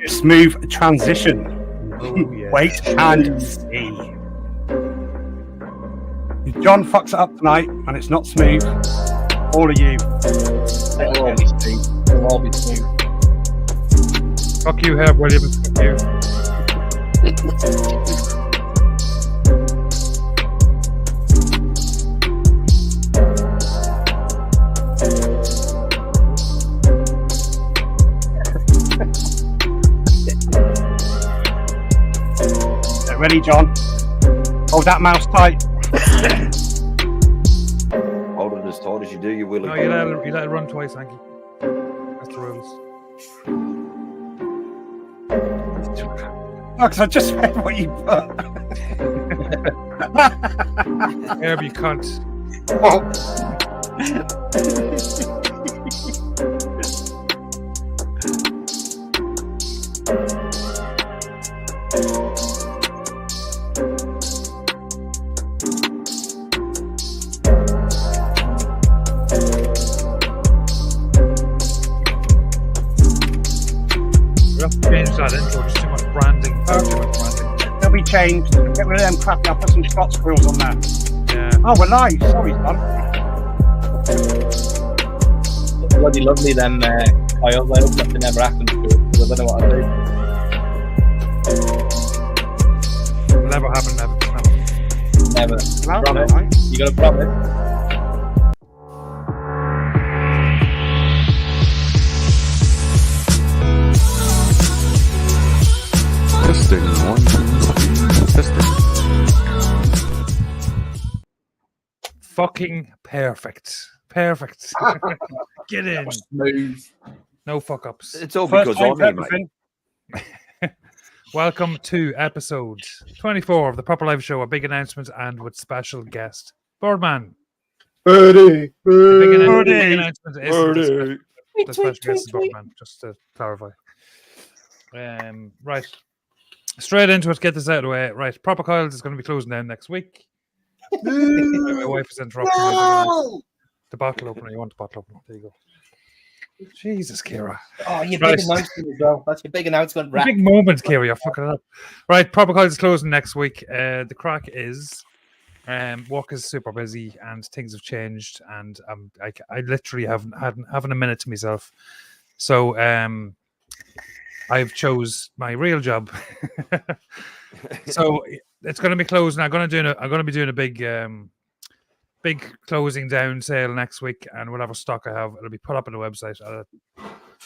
Smooth transition. Oh, yeah. Wait and see. If John fucks it up tonight and it's not smooth, all of you. It'll all be smooth. It'll all be smooth. Fuck you, Herb Williams. Fuck you. Ready, John? Hold that mouse tight. Hold it as tight as you do, you will. No, you let it run twice, Hanky. That's the rules. Oh, because I just read what you put. Herb, you cunt. Change that intro, just too much branding. They'll be changed. Get rid of them crap. I'll put some Scott squirrels on there. Yeah. Oh, we're live. Sorry, John. Bloody lovely, then. I hope nothing ever happens to it, because I don't know what I'll do. It'll never happen, never. Never. Well, Promise. right. You gotta promise. Testing 1, 2, 3. Testing. Fucking perfect. Perfect. Get in. Smooth. No fuck ups. It's all First because time I'm for here, mate. everything. Welcome to episode 24 of the Proper Live Show, a big announcement and with special guest, Birdman. Birdie. The big announcement is the special guest is Birdman, just to clarify. Right. Straight into it, get this out of the way. Right, Proper Coils is going to be closing down next week. My wife is interrupting me. The bottle opener. You want the bottle opener? There you go. Jesus, Kira. Oh, your Right. big announcement as well. That's your big announcement, Rat. Big moment, Kira. You're fucking it up. Right, Proper Coils is closing next week. The crack is work is super busy and things have changed, and I literally haven't a minute to myself. So I've chose my real job. So it's going to be closing. I'm going to be doing a big closing down sale next week, and whatever stock I have, it'll be put up on the website at a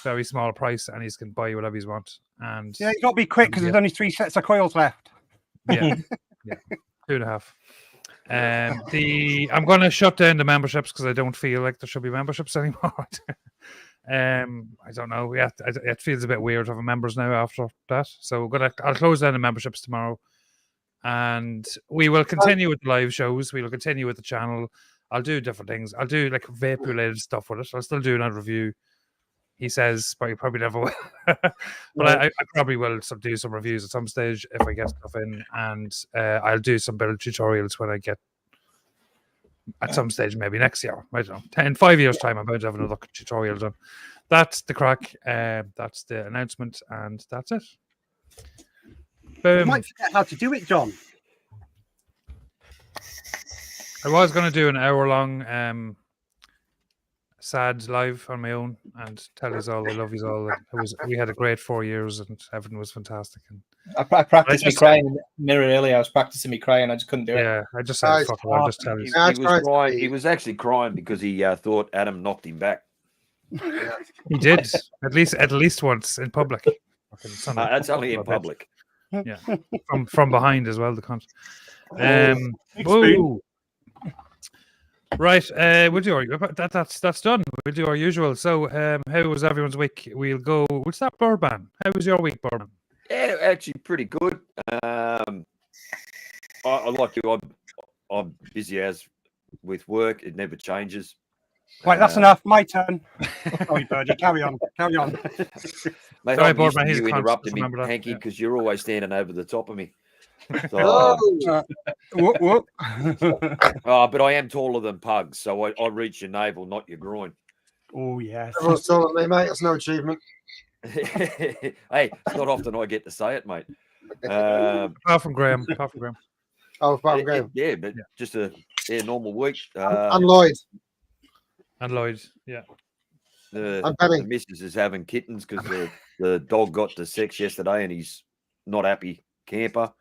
very small price, and you can buy whatever you want. And Yeah, you got to be quick because there's only 3 sets of coils left. yeah, 2.5. I'm going to shut down the memberships because I don't feel like there should be memberships anymore. I don't know. Yeah, it feels a bit weird having members now after that. So I'll close down the memberships tomorrow, and we will continue with the live shows. We will continue with the channel. I'll do different things. I'll do like vape-related stuff with it. I'll still do another review. He says, but you probably never will. But I probably will do some reviews at some stage if I get stuff in, and I'll do some build tutorials when I get at some stage, maybe next year. I don't know. In 5 years' time, I'm about to have another tutorial done. That's the crack. That's the announcement, and that's it. Boom. You might forget how to do it, John. I was going to do an hour-long sad live on my own and tell you all I love you all. We had a great 4 years and everything was fantastic. And I practiced me crying in the mirror earlier. I was practicing me crying. I just couldn't do it. yeah, I just said, fuck it, I'll just tell you. He was actually crying because he thought Adam knocked him back. He did, at least once in public. That's only in public. Yeah, from behind as well, the cunt. Big Whoa. Right, we'll do that's done. We'll do our usual. So, how was everyone's week? We'll start Birdman. How was your week, Birdman? Yeah, actually pretty good. I like you. I'm busy as with work. It never changes. Right, that's enough. My turn. Sorry, Birdie. Carry on. Mate, Sorry, I'm used Birdman, to he's you a cunt, interrupting me, remember that, Hanky, yeah. because you're always standing over the top of me. So, Whoop, whoop. but I am taller than Pugs, so I reach your navel, not your groin. Oh, yes. Everyone's taller than me, mate. That's no achievement. Hey, it's not often I get to say it, mate. Apart from Graham. Oh, apart from Graham. But just a normal week. And Lloyd. And Lloyd, yeah. And Penny. The missus is having kittens because the dog got to sex yesterday and he's not happy camper.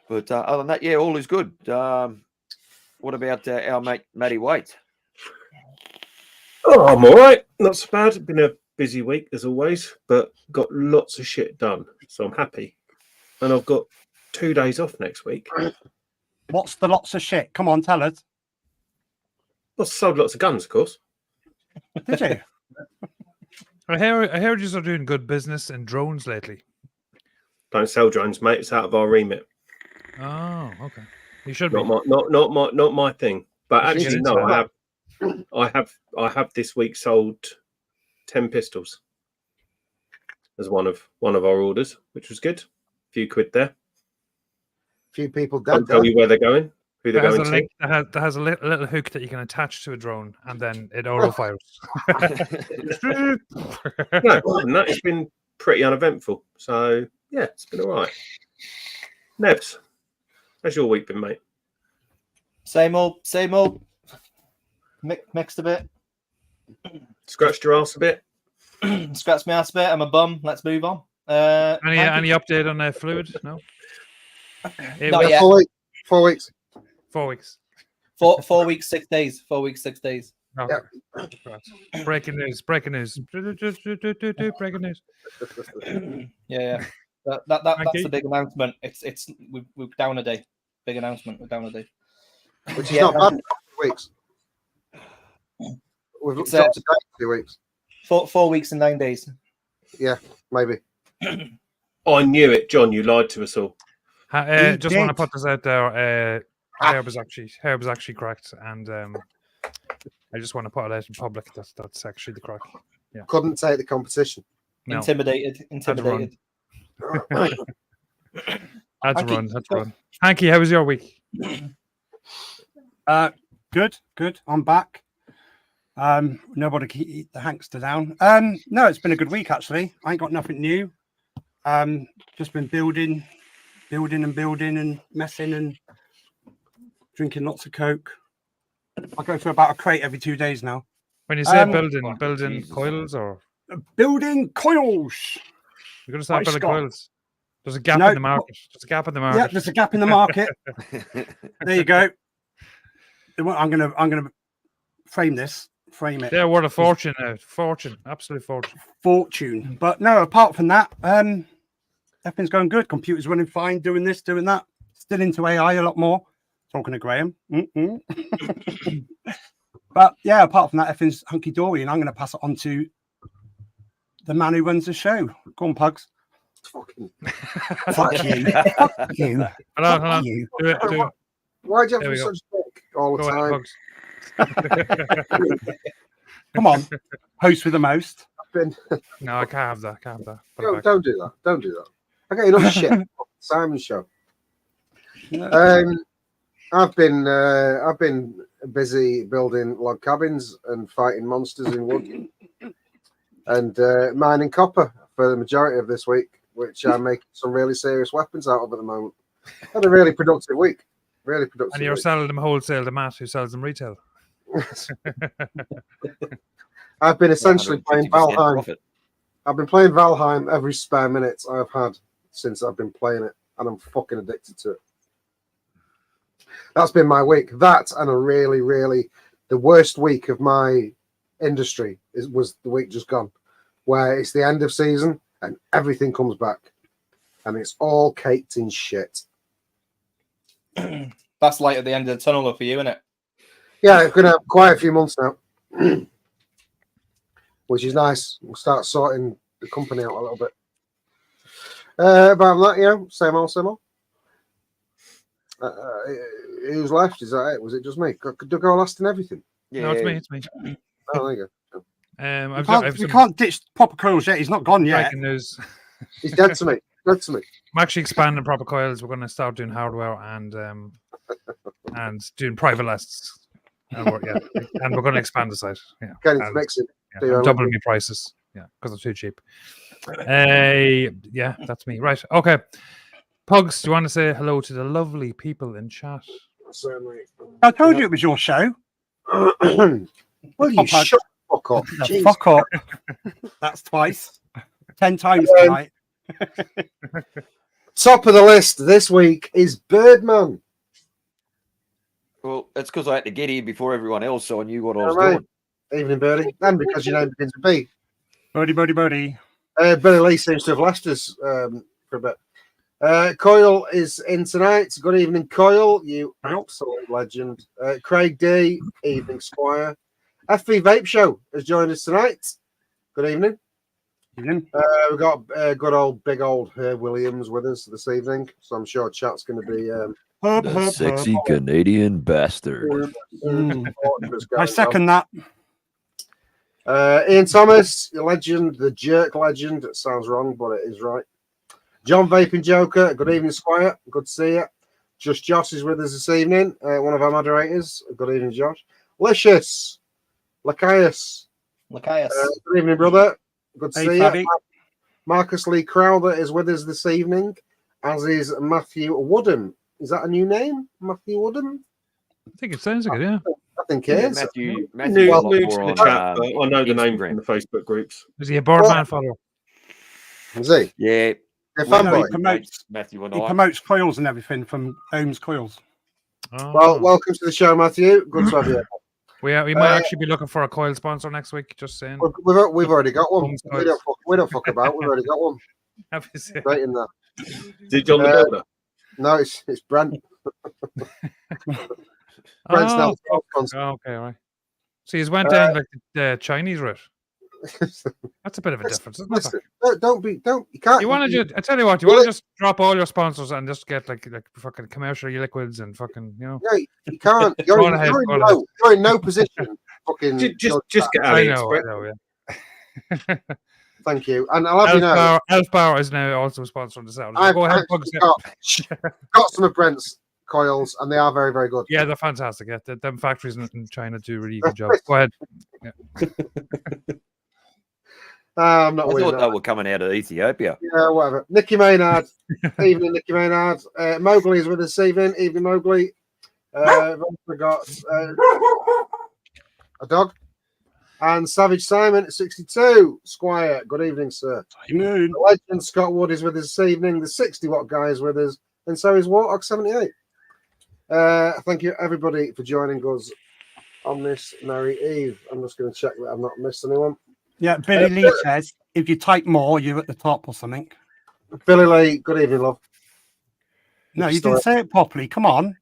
But other than that, all is good. What about our mate Matty Waite? Oh, I'm all right. Not so bad. Been a busy week as always, but got lots of shit done, so I'm happy. And I've got 2 days off next week. What's the lots of shit? Come on, tell us. Well, sold lots of guns, of course. Did you? I heard you are doing good business in drones lately. Don't sell drones, mate. It's out of our remit. Oh, okay. You should be. Not my thing. But actually, no. I have this week sold 10 pistols as one of our orders, which was good. A few quid there. Few people dead. I'll tell you where they're going, who they're going to. That has a little hook that you can attach to a drone, and then it auto fires. No, and it's been pretty uneventful. So yeah, it's been all right. Nevs, how's your week been, mate? Same old. Mixed a bit. Scratched your ass a bit. Scratched my ass a bit. I'm a bum. Let's move on. Any update on that fluid? No. Not yet. 4 weeks. 4 weeks. 4 weeks, 6 days. 4 weeks, 6 days. Okay. Right. Breaking news. Breaking news. Yeah. That's the big announcement. We're down a day. Big announcement. We're down a day. Which is not bad. 4 weeks. We've looked up to 2 weeks. 4 weeks and 9 days. Yeah, maybe. I knew it, John. You lied to us all. Just want to put this out there. Herb was actually correct, and I just want to put it out in public. That's actually the crack. Yeah. Couldn't take the competition. No. Intimidated. Had to run. Hanky, how was your week? Good. I'm back. Nobody can eat the Hankster down. No, it's been a good week actually. I ain't got nothing new. Just been building and messing and drinking lots of Coke. I go through about a crate every 2 days now. When you say building coils or building coils, you're going to start building coils. There's a gap in the market. Yeah, there's a gap in the market. There you go. I'm gonna frame it. They're worth a fortune now. Absolute fortune. But no, apart from that, everything's going good. Computer's running fine, doing this, doing that. Still into AI a lot more. Talking to Graham. But yeah, apart from that, everything's hunky-dory, and I'm going to pass it on to the man who runs the show. Go on, Pugs. Fuck you. Fuck you. Hold on. Do it. Why do you have to be such a dick all the time? Come on, host with the most. No, I can't have that. Don't do that. Okay, enough shit. Simon's show. I've been busy building log cabins and fighting monsters in wood, and mining copper for the majority of this week, which I'm making some really serious weapons out of at the moment. Had a really productive week. And you're selling them wholesale to Matt, who sells them retail. I've been essentially playing Valheim. I've been playing Valheim every spare minute I've had since I've been playing it, and I'm fucking addicted to it. That's been my week. That and a really, really the worst week of my industry was the week just gone, where it's the end of season and everything comes back, and it's all caked in shit. That's light at the end of the tunnel for you, isn't it? Yeah, it's going to have quite a few months now, which is nice. We'll start sorting the company out a little bit. About that, same old. Who's left? Is that it? Was it just me? Could go last in everything? Yeah. No, it's me. Oh, there you go. We can't ditch Proper Coils yet. He's not gone yet. Breaking news. He's dead to me. I'm actually expanding Proper Coils. We're going to start doing hardware and doing private lists. And we're going to expand the site. Yeah, getting to mixing. Yeah, doubling my prices. Yeah, because they're too cheap. Yeah, that's me. Right. Okay. Pugs, do you want to say hello to the lovely people in chat? Certainly. I told you it was your show. Well, you Pug. shut the fuck up. No, Jeez. fuck up. That's twice. 10 times tonight. Top of the list this week is Birdman. Well, that's because I had to get here before everyone else, so I knew what I was All doing. Evening, Birdie. And because your name begins with B. Birdie, birdie, birdie. Billy Lee seems to have left us for a bit. Coyle is in tonight. Good evening, Coyle. You absolute legend. Craig D. Evening, Squire. FV Vape Show has joined us tonight. Good evening. Evening. We've got good old big old Herb Williams with us this evening, so I'm sure chat's going to be The sexy Canadian bastard. I second that. Ian Thomas, the legend, the jerk legend. It sounds wrong, but it is right. John Vaping Joker. Good evening, Squire. Good to see you. Just Josh is with us this evening. One of our moderators. Good evening, Josh. Licious. Lachias. Good evening, brother. Good to see you. Marcus Lee Crowther is with us this evening, as is Matthew Woodham. Is that a new name? Matthew Woodham? I think it sounds like it, yeah. I think it is. Matthew New well, to the chat, but I know the name Instagram. from the Facebook groups. Is he a Birdman follower? Is he? Yeah. A Well, no, fanboy? he promotes, Matthew and he I. promotes coils and everything from Ohm's Coils. Oh. Well, welcome to the show, Matthew. Good to have you. We might actually be looking for a coil sponsor next week, just saying. We've already got one. Ohm's We don't fuck about. We've already got one. Have you seen? Right in there. Is it John the Builder? No, it's Brent. Brent's now okay, right. So he's went down like the Chinese route. That's a bit of a difference, isn't it? Listen, you can't. You want to just, I tell you what, you want to just drop all your sponsors and just get like fucking commercial liquids and fucking, you know. No, you can't. You're in no position. Fucking. Just get I Ali know, Express. yeah. Thank you. And I'll have you know, Elf Bauer is now also sponsoring the sound. I've Go ahead, actually Pugs. got some of Brent's coils, and they are very, very good. Yeah, they're fantastic. Yeah, them factories in China do a really good job. Go ahead. Yeah. I'm not I with thought that. they were coming out of Ethiopia. Yeah, whatever. Nicky Maynard. Evening, Nicky Maynard. Mowgli is with us this evening. Evening, Mowgli. We got a dog. And Savage Simon at 62. Squire, good evening, sir. Simon. The legend Scott Wood is with us this evening. The 60 watt guy is with us. And so is Warthog 78. Thank you, everybody, for joining us on this merry eve. I'm just going to check that I've not missed anyone. Yeah, Billy Lee says if you type more, you're at the top or something. Billy Lee, good evening, love. No, you didn't say it properly. Come on.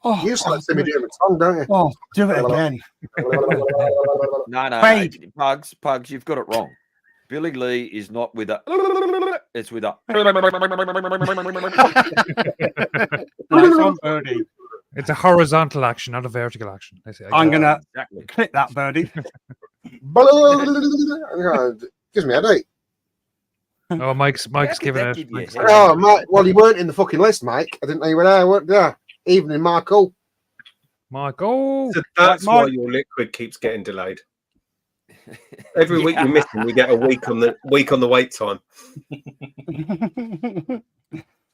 Oh, You just like to see me doing my tongue, don't you? Oh, do it again. No, Craig. Pugs, you've got it wrong. Billy Lee is not with a. It's with a. Nice one, Birdie. It's a horizontal action, not a vertical action. I'm going to Exactly. click that, Birdie. Gives me a headache. Oh, Mike's giving that it. give you a Mike's- headache? Oh, Mike, well, you weren't in the fucking list, Mike. I didn't know you were there. Weren't there? Evening, Marco. Michael. So that's Mike. why your liquid keeps getting delayed. Every week we miss them, we get a week on the wait time.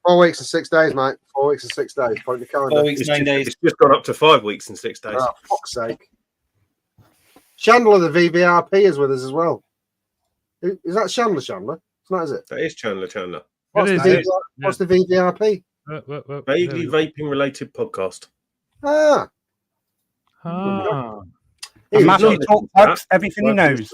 4 weeks and 6 days, mate. 4 weeks and 6 days. Point the calendar. 4 weeks, 9 days. It's just gone up to 5 weeks and 6 days. Oh, fuck's sake. Chandler, the VVRP, is with us as well. Is that Chandler? It's not, is it? That is Chandler. What's, It the, is, what's the VVRP? Vaguely vaping related podcast. Ah. Ah. And He's Matthew not- talks Pugs everything he knows.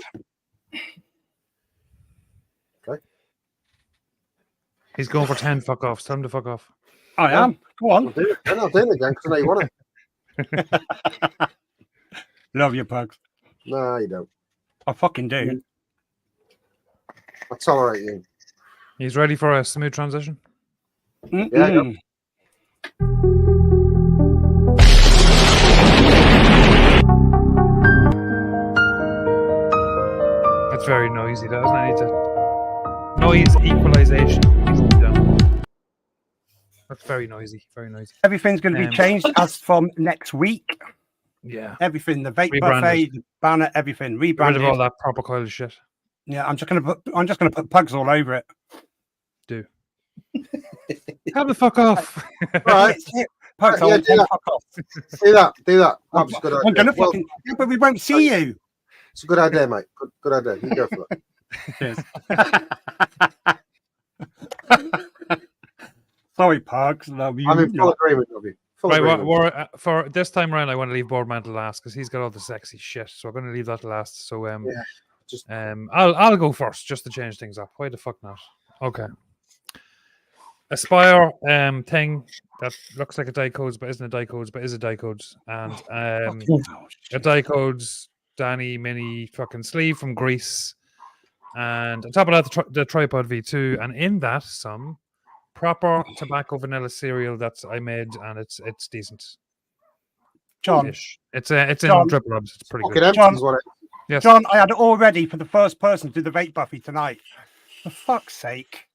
He's going for 10 fuck offs. Tell him to fuck off. I am. Go I'll on. do it again. I'll do it again because I know you want it. Love you, Pugs. No, you don't. I fucking do. I tolerate you. He's ready for a smooth transition. Mm-mm. That's very noisy, doesn't it? I need to... Noise equalization. That's very noisy. Very noisy. Everything's going to be changed as from next week. Yeah. Everything, the vape Rebranded. buffet, the banner, everything Get rid of rebranded. all that proper coil shit. Yeah, I'm just gonna put pugs all over it. Have the fuck off. Right. Pugs, Yeah, I do want that. fuck off. Do that. That'd be a good idea. I'm gonna Well, fucking, yeah, but we won't see you. it's a good idea, mate. Good idea. You go for it. Cheers. Sorry, pugs. Love you. I'm in full agreement with you. Full Right, agreement. for this time around, I want to leave Birdman to last because he's got all the sexy shit. So I'm going to leave that to last. So I'll go first just to change things up. Why the fuck not? Okay. Aspire thing that looks like a Dicodes but isn't a Dicodes but is a Dicodes, and a Dicodes Danny mini fucking sleeve from Greece, and on top of that the tripod V2, and in that some proper tobacco vanilla cereal that I made, and it's decent. John, it's in John, triple labs. It's pretty Fucking good. empties, what it? Yes. John, I had it all ready for the first person to do the vape buffy tonight. For fuck's sake.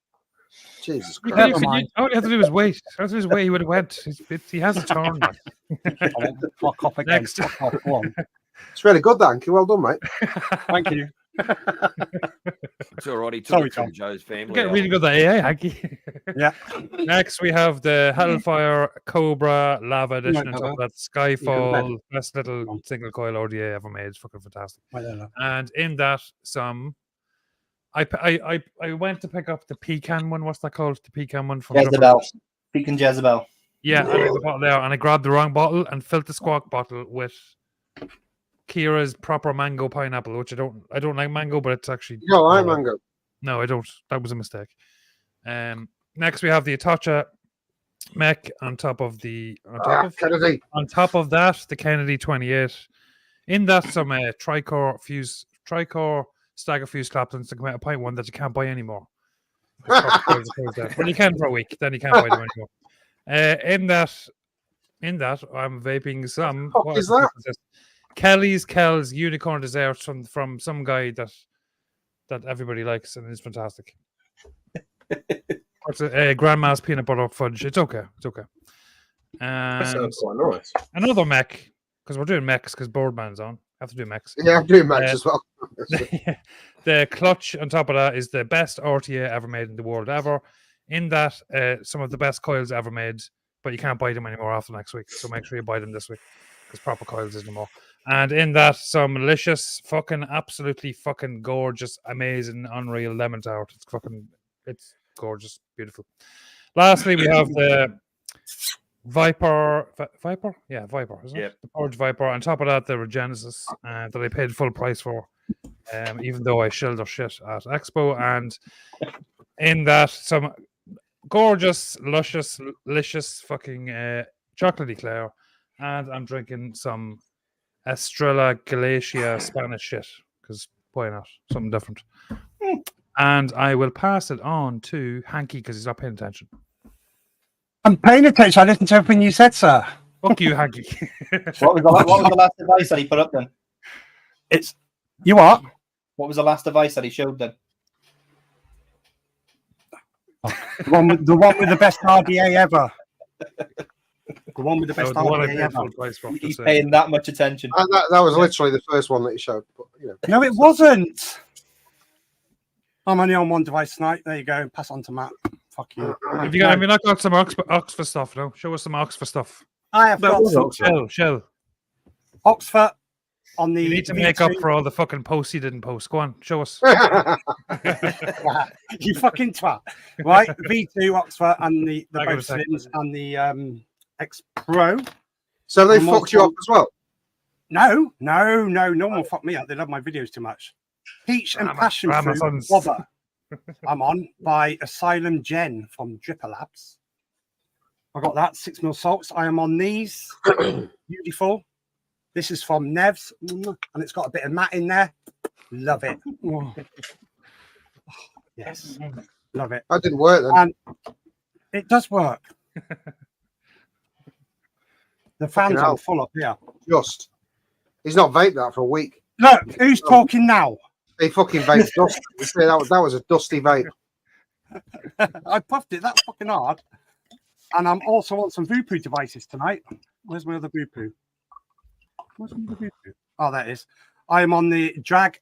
Jesus You Christ. Never mind. all you have to do is wait. All you have to do is wait. He would have went. He has a turn. Like. I want to fuck off again. Next. Fuck off. Go on. It's really good, Hanky. Well done, mate. Thank you. It's all right. He took Sorry, it from Tom. Joe's family. Get really good at AA, Hanky. Yeah. Next, we have the Hellfire Cobra Lava Edition. Yeah, On top of that, Skyfall, best little single coil ODA ever made. It's fucking fantastic. And in that, some. I went to pick up the pecan one. What's that called? The pecan one from Jezebel. Pecan Jezebel. Yeah, I had the bottle there, and I grabbed the wrong bottle and filled the squawk bottle with Kira's proper mango pineapple, which I don't like mango, but it's actually You don't like mango? No, I don't. That was a mistake. Next we have the Atocha mech on top of Kennedy. on top of that the Kennedy 28. In that some Tricor stagger fuse claptons to come out a pint one that you can't buy anymore. Well, you can for a week, then you can't buy them anymore. In that, I'm vaping some. What is that? Kel's unicorn dessert from some guy that everybody likes and is fantastic. It's a grandma's peanut butter fudge. It's okay. That And sounds quite nice. another mech because we're doing mechs because Birdman's on. Have to do mechs. Yeah, I'm doing match as well. The clutch on top of that is the best RTA ever made in the world ever. In that, some of the best coils ever made, but you can't buy them anymore after next week. So make sure you buy them this week because Proper Coils is no more. And in that, some delicious, fucking, absolutely fucking gorgeous, amazing, unreal lemon tart. It's gorgeous, beautiful. Lastly, we have the Viper. Yeah, Viper, isn't it? Yep. The Purge Viper. On top of that, the Regenesis that I paid full price for, even though I shelled their shit at Expo. And in that, some gorgeous, luscious, delicious fucking chocolatey Eclair. And I'm drinking some Estrella Galicia Spanish shit because why not? Something different. And I will pass it on to Hanky because he's not paying attention. I'm paying attention. I listened to everything you said, sir. Fuck you, Hanky. What was the last device that he put up then? It's you are. What was the last device that he showed then? The one with the best RDA ever. The one with the best The one I RDA paid ever. full price for. He's paying that much attention. That was literally the first one that he showed. But, you know. No, it wasn't. I'm only on one device tonight. There you go. Pass on to Matt. Fuck you. Have you not got some Oxford stuff? No, show us some Oxford stuff. I have got some Shell. Oxford on the. You need to V2. make up for all the fucking posts you didn't post. Go on, show us. You fucking twat. Right, V2 Oxford and the I got both a second. Slims and the X Pro. So they I'm fucked you also- up as well. No one will fuck me up. They love my videos too much. Peach and Passion Fruit Amazon's- Wobber. I'm on by Asylum Gen from Dripper Labs. I got that 6mm salts. I am on these. Beautiful. This is from Nevs, and it's got a bit of matte in there. Love it. Oh, yes, love it. That didn't work then. And it does work. The fans hell. are full up here. Just. He's not vaped that for a week. Look, who's talking now? He fucking vaped dust. You see, that was a dusty vape. I puffed it that fucking hard. And I'm also on some Voopoo devices tonight. Where's my other Voopoo? Oh, that is. I am on the Drag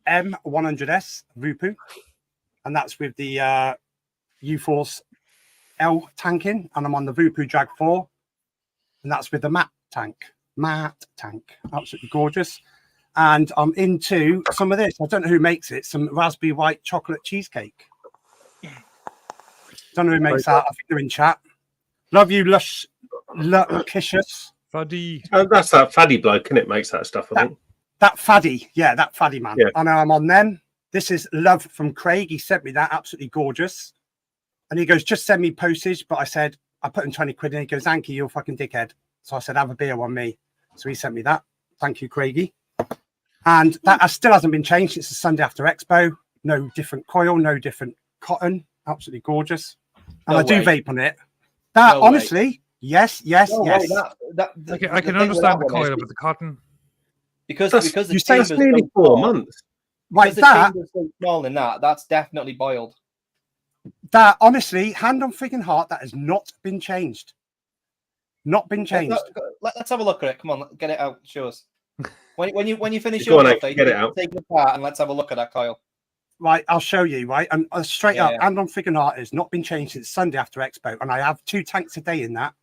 M100S Vupu, and that's with the U-Force L tank in, and I'm on the Vupu Drag 4, and that's with the Matt tank. Absolutely gorgeous. And I'm into some of this. I don't know who makes it. Some raspberry white chocolate cheesecake. Don't know who makes that. I think they're in chat. Love you, Luscious. Fuddy. Oh, that's that faddy bloke, and it makes that stuff. I think That faddy, yeah, that faddy man. Yeah. I know I'm on them. This is love from Craig. He sent me that, absolutely gorgeous. And he goes, just send me postage. But I said, I put in 20 quid in. He goes, Anki, you're a fucking dickhead. So I said, have a beer on me. So he sent me that. Thank you, Craigie. And that still hasn't been changed. It's a Sunday after Expo. No different coil, no different cotton. Absolutely gorgeous. And No I do way. vape on it. That, No way. honestly, yes. No way, yes. I can understand the coil, but the cotton. because That's- the you say chamber's that's nearly so 4 small- months. Right, because the that, chamber's so small in that's definitely boiled. honestly, hand on freaking heart, that has not been changed. Not been changed. Let's have a look at it. Come on, get it out. Show us. When you finish Go your on, update, get it out. take it apart and let's have a look at that coil. Right, I'll show you, right? And straight Yeah, up, yeah. hand on freaking heart has not been changed since Sunday after Expo. And I have 2 tanks a day in that.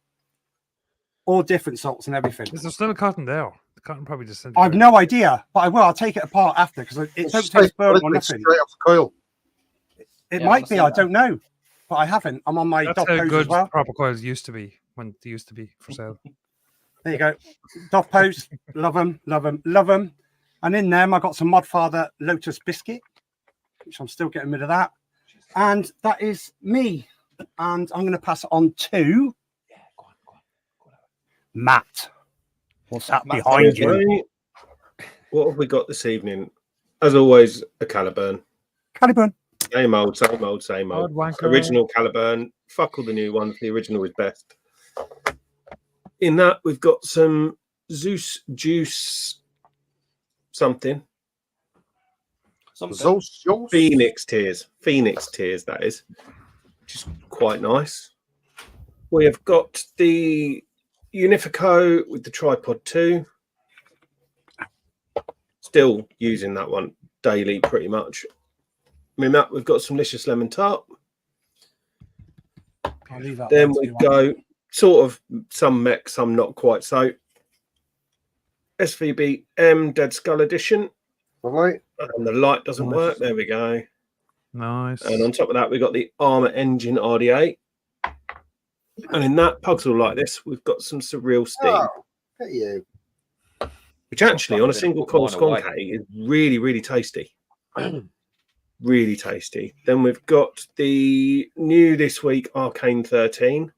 All different salts and everything. Is there still cotton there? The cotton probably just. I've no idea, but I will. I'll take it apart after because it don't taste burnt or nothing. Straight off the coil. It Yeah, might I'll be, see I that. don't know. But I haven't. I'm on my That's Doff how pose good as well. proper coils used to be when they used to be for sale. There you go. Doff pose. Love them. And in them, I got some Modfather Lotus Biscuit, which I'm still getting rid of that. And that is me. And I'm going to pass it on to Matt. What's that Matt, behind you? Right. What have we got this evening? As always, a Caliburn. Caliburn. Same old. Old wanker. Original Caliburn. Fuck all the new ones. The original is best. In that, we've got some Zeus Juice something. Phoenix Tears, that is, which is quite nice. We have got the Unifico with the Tripod 2. Still using that one daily, pretty much. I mean, that we've got some Licious Lemon Tart. I'll leave that Then there we too. go sort of some mech, some not quite so. SVB M Dead Skull Edition. Lovely. And the light doesn't work. There we go. Nice. And on top of that, we've got the Armour Engine RDA. And in that puzzle like this, we've got some Surreal Steam, Oh, at you. which actually on a Fucking single put coil mine away. Skonk is really, really tasty. Really tasty. Then we've got the new this week Arcane 13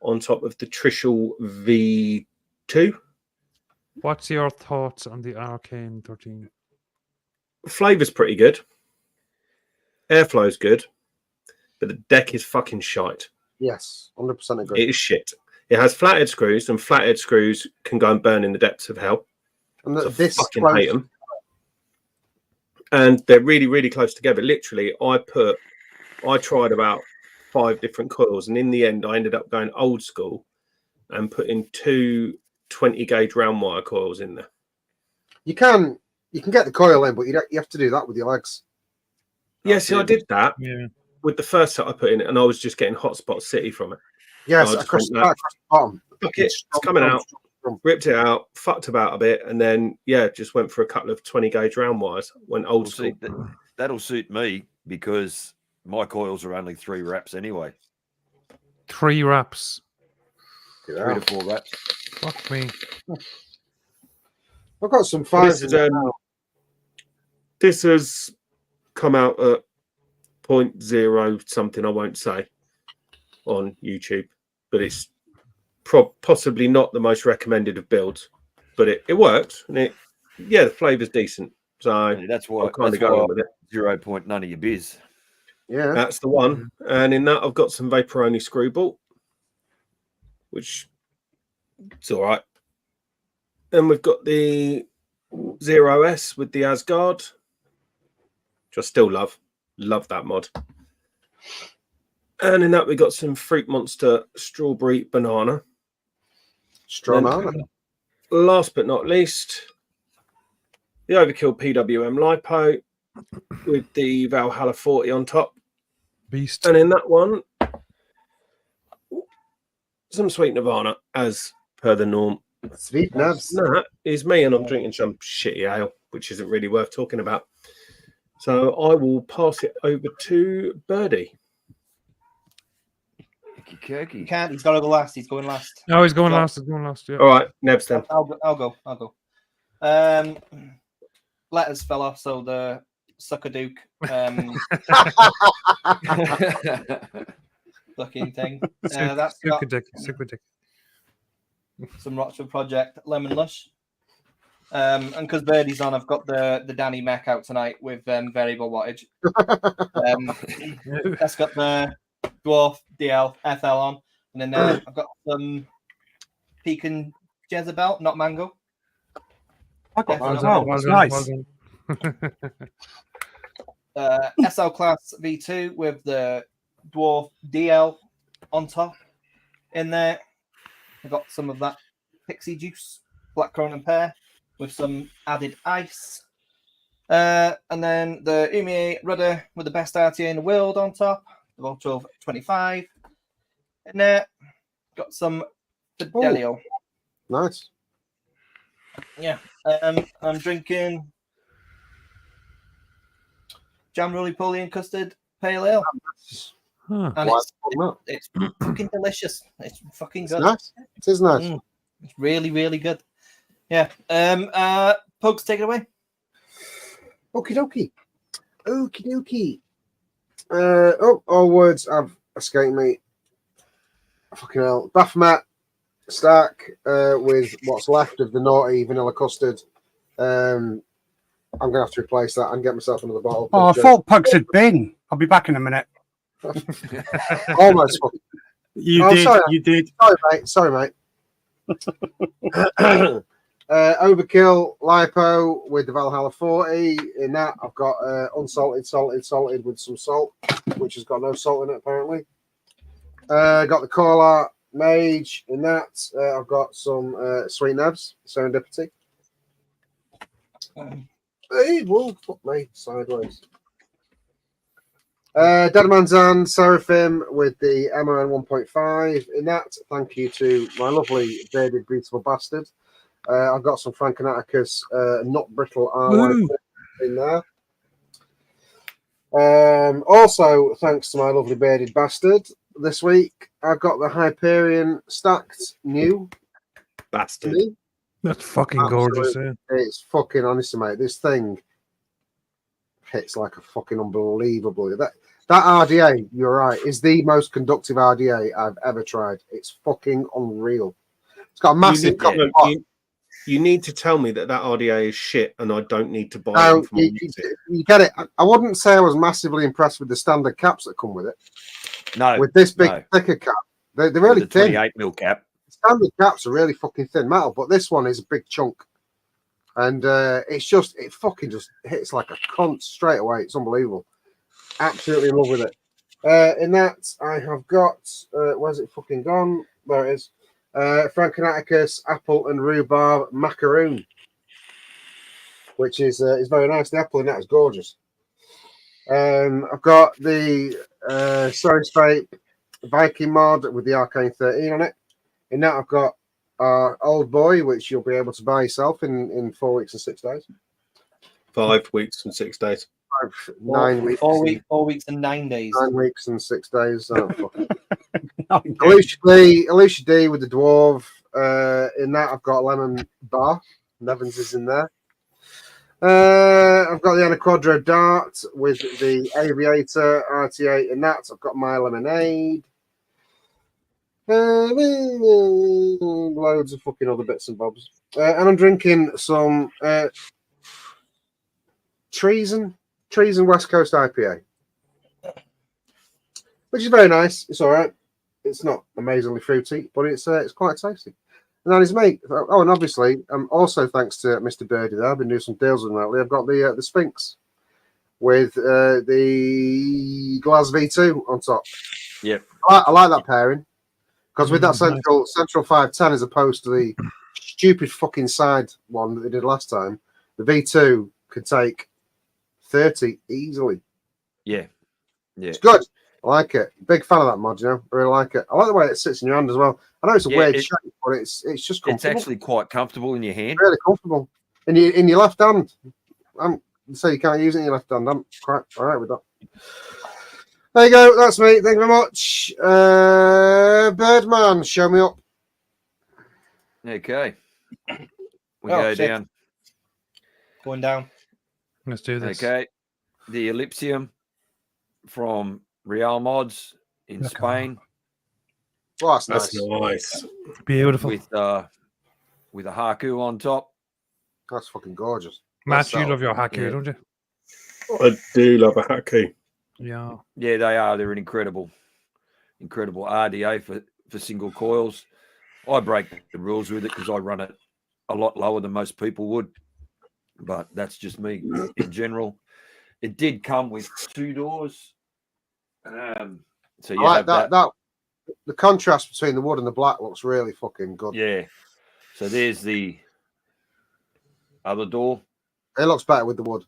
on top of the Trishul V2. What's your thoughts on the Arcane 13? Flavor's pretty good. Airflow's good. But the deck is fucking shite. Yes, 100% agree. It is shit. It has flathead screws, and flathead screws can go and burn in the depths of hell. And So this fucking hate them. And they're really, really close together. Literally, I tried about 5 different coils, and in the end, I ended up going old school and putting 2 20 gauge round wire coils in there. You can get the coil in, but you have to do that with your legs. Yeah, see, I did that Yeah. with the first set I put in, and I was just getting Hotspot City from it. Yes, I just across went the bottom. Fuck it, it's coming out. Ripped it out, fucked about a bit, and then just went for a couple of 20 gauge round wires. Went old school. See, that'll suit me because my coils are only 3 wraps anyway. 3 wraps. 3 to 4 wraps. Fuck me. I've got some fives. This has come out at 0.0 something. I won't say on YouTube, but it's possibly not the most recommended of builds, but it works, and the flavor's decent. So Yeah, that's why I'll kind of that's go why in with it. 0 point none of your biz. Yeah. That's the one. And in that, I've got some Vaporoni Screwball, which it's all right. Then we've got the 0S with the Asgard, which I still love. Love that mod. And in that, we got some Fruit Monster Strawberry Banana. Strawman. last but not least, the Overkill PWM LiPo with the Valhalla 40 on top. Beast. And in that one, some sweet Nirvana, as per the norm. Sweet nubs. That is me, and I'm drinking some shitty ale, which isn't really worth talking about. So I will pass it over to Birdie. He can't. He's got to go last. He's going last. No, he's going last. He's going last. Yeah. All right, Nebs then. I'll go. Letters fell off, so the sucker duke looking thing. That's got Super dick. some Rochford Project Lemon Lush. And because Birdie's on, I've got the Danny Mech out tonight with variable wattage. That's got the Dwarf DL FL on, and then I've got some Pecan Jezebel, not mango. I got that as Definitely. well. That's nice. SL Class V2 with the Dwarf DL on top. In there, I got some of that Pixie Juice, blackcurrant and pear, with some added ice. And then the Umie Rudder with the best RTA in the world on top, the Ultra 25. And there, got some Fidelio. Nice. Yeah. I'm drinking jam roly poly and custard pale ale. Huh. And Why it's fucking delicious. It's fucking It's good. nice. It is nice. It's really, really good. Yeah. Pugs, take it away. Okie dokie. Okie dokie. All words have escaped me. Fucking hell. Baphomet stack with what's left of the naughty vanilla custard. I'm going to have to replace that and get myself another bottle. Oh, I thought Pugs had been. I'll be back in a minute. Almost. You Oh, did. sorry. You did. Sorry, mate. Overkill Lipo with the Valhalla 40. In that, I've got unsalted, salted with some salt, which has got no salt in it, apparently. Got the Cola Mage. In that, I've got some Sweet Nebs, Serendipity. Hey, whoa, fuck me, sideways. Deadman's Seraphim with the MON 1.5. In that, thank you to my lovely bearded, beautiful bastard. I've got some Frankenatticus Not Brittle RY in there. Also, thanks to my lovely bearded bastard, this week I've got the Hyperion stacked new. Bastard. That's fucking gorgeous. Yeah. It's fucking honestly, mate. This thing hits like a fucking unbelievable. That RDA, you're right, is the most conductive RDA I've ever tried. It's fucking unreal. It's got a massive copper pot. You need to tell me that RDA is shit, and I don't need to buy it. You get it. I wouldn't say I was massively impressed with the standard caps that come with it. No, with this big thicker cap, they're really thin. 28mm cap. Standard caps are really fucking thin metal, but this one is a big chunk, and it fucking just hits like a cunt straight away. It's unbelievable. Absolutely in love with it. In that, I have got where's it fucking gone? There it is. Frankenatticus Apple and Rhubarb Macaroon, which is very nice. The apple in that is gorgeous. I've got the Soren's Vape Viking mod with the Arcane 13 on it. In that, I've got Old Boy, which you'll be able to buy yourself in 4 weeks and 6 days. 5 weeks and 6 days. 9 weeks. 4 weeks and 9 days. 9 weeks and 6 days. Oh, fuck. Alicia D with the Dwarf. In that, I've got Lemon Bar. Nevans is in there. I've got the Anaquadro Dart with the Aviator RTA. In that, I've got my Lemonade. Loads of fucking other bits and bobs. And I'm drinking some Treason West Coast IPA, which is very nice. It's all right. It's not amazingly fruity, but it's quite tasty. And that is me. Oh, and obviously, also thanks to Mr. Birdie there, I've been doing some deals with him lately. I've got the Sphinx with the Glass V2 on top. Yep. I like that pairing because with that central 510 as opposed to the stupid fucking side one that they did last time, the V2 could take 30 easily. Yeah. It's good. I like it. Big fan of that mod, you know. I really like it. I like the way it sits in your hand as well. I know it's a weird shape, but it's just comfortable. It's actually quite comfortable in your hand. Really comfortable. In your left hand. So you can't use it in your left hand. I'm quite all right with that. There you go. That's me. Thank you very much. Birdman, show me up. Okay. We go shit. down. Going down. Let's do this. Okay. The Ellipsium from Real Mods in Spain. Oh, that's That's nice. nice. Beautiful. With a Haku on top. That's fucking gorgeous. Matt, you love your Haku, don't you? I do love a Haku. Yeah. Yeah, they are. They're an incredible RDA for single coils. I break the rules with it because I run it a lot lower than most people would. But that's just me in general. It did come with 2 doors. So you I like have that. The contrast between the wood and the black looks really fucking good. Yeah. So there's the other door. It looks better with the wood.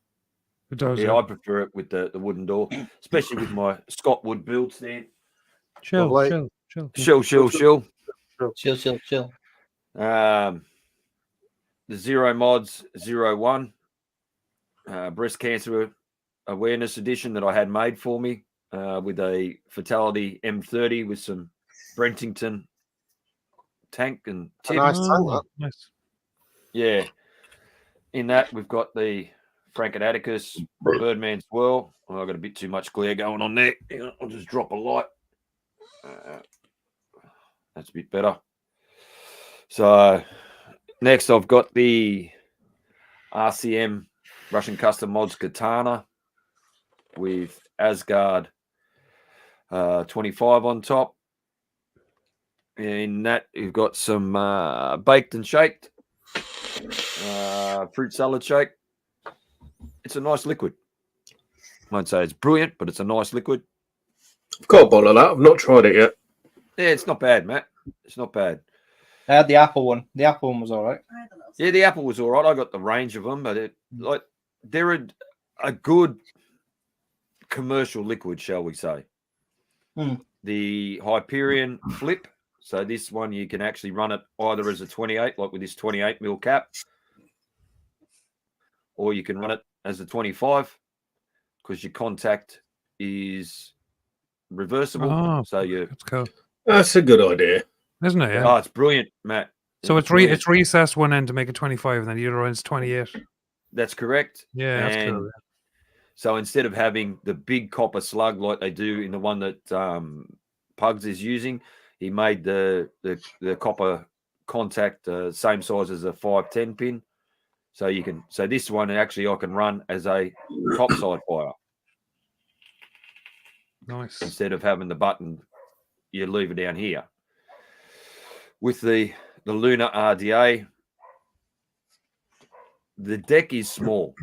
It does. Yeah, I prefer it with the wooden door, especially with my Scott Wood build stand. Chill. Chill. Chill. The Zero Mods 01 breast cancer awareness edition that I had made for me with a Fatality M30 with some Brentington tank and tip. Nice tank, that. Nice. Yeah. In that, we've got the Frank and Atticus Birdman Swirl. Oh, I've got a bit too much glare going on there. I'll just drop a light. That's a bit better. So next, I've got the RCM Russian Custom Mods Katana with Asgard 25 on top. In that, you've got some baked and shaked fruit salad shake. It's a nice liquid. I won't say it's brilliant, but it's a nice liquid. I've got a bottle of that. I've not tried it yet. Yeah, it's not bad, Matt. It's not bad. I had the apple one. The apple one was all right. Yeah, the apple was all right. I got the range of them, but they're a good commercial liquid, shall we say. The Hyperion Flip. So this one, you can actually run it either as a 28, like with this 28 mil cap, or you can run it as a 25 because your contact is reversible. Oh, so that's cool. That's a good idea, isn't it? Yeah. Oh, it's brilliant, Matt. So it's recessed one end to make it 25, and then the other end's 28. That's correct. Yeah, that's cool. Yeah. So instead of having the big copper slug like they do in the one that Pugs is using, he made the copper contact same size as a 510 pin. So this one actually I can run as a topside fire. Nice. Instead of having the button, you leave it down here. With the Luna RDA, the deck is small.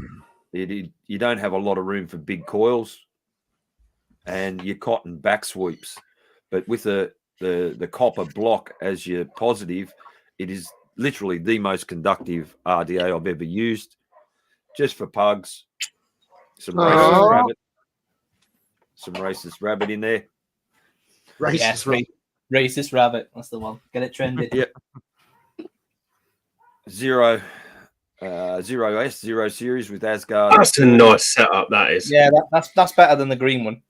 You don't have a lot of room for big coils and your cotton back sweeps. But with the copper block as your positive, it is literally the most conductive RDA I've ever used. Just for pugs. Some racist rabbit in there. Racist rabbit. That's the one. Get it trended. Yep. Zero series with Asgard. That's a nice setup, that is. Yeah, that's better than the green one.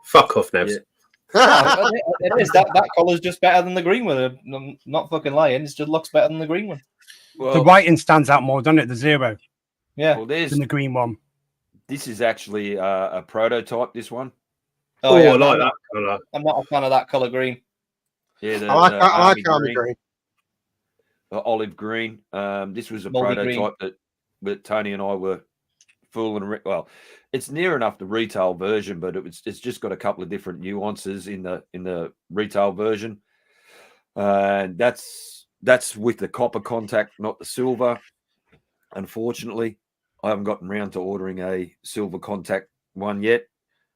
Fuck off, Nevs. Yeah. It is. That colour's just better than the green one. I'm not fucking lying. It just looks better than the green one. Well, the writing stands out more, doesn't it? The zero. Yeah. Well, than the green one. This is actually a prototype, this one. Oh, yeah, I like that colour. I'm not a fan of that colour green. Yeah, I like army green. Olive green. This was a Moldy prototype that Tony and I were fooling. Well, it's near enough the retail version, but it's just got a couple of different nuances in the retail version. And that's with the copper contact, not the silver. Unfortunately, I haven't gotten around to ordering a silver contact one yet.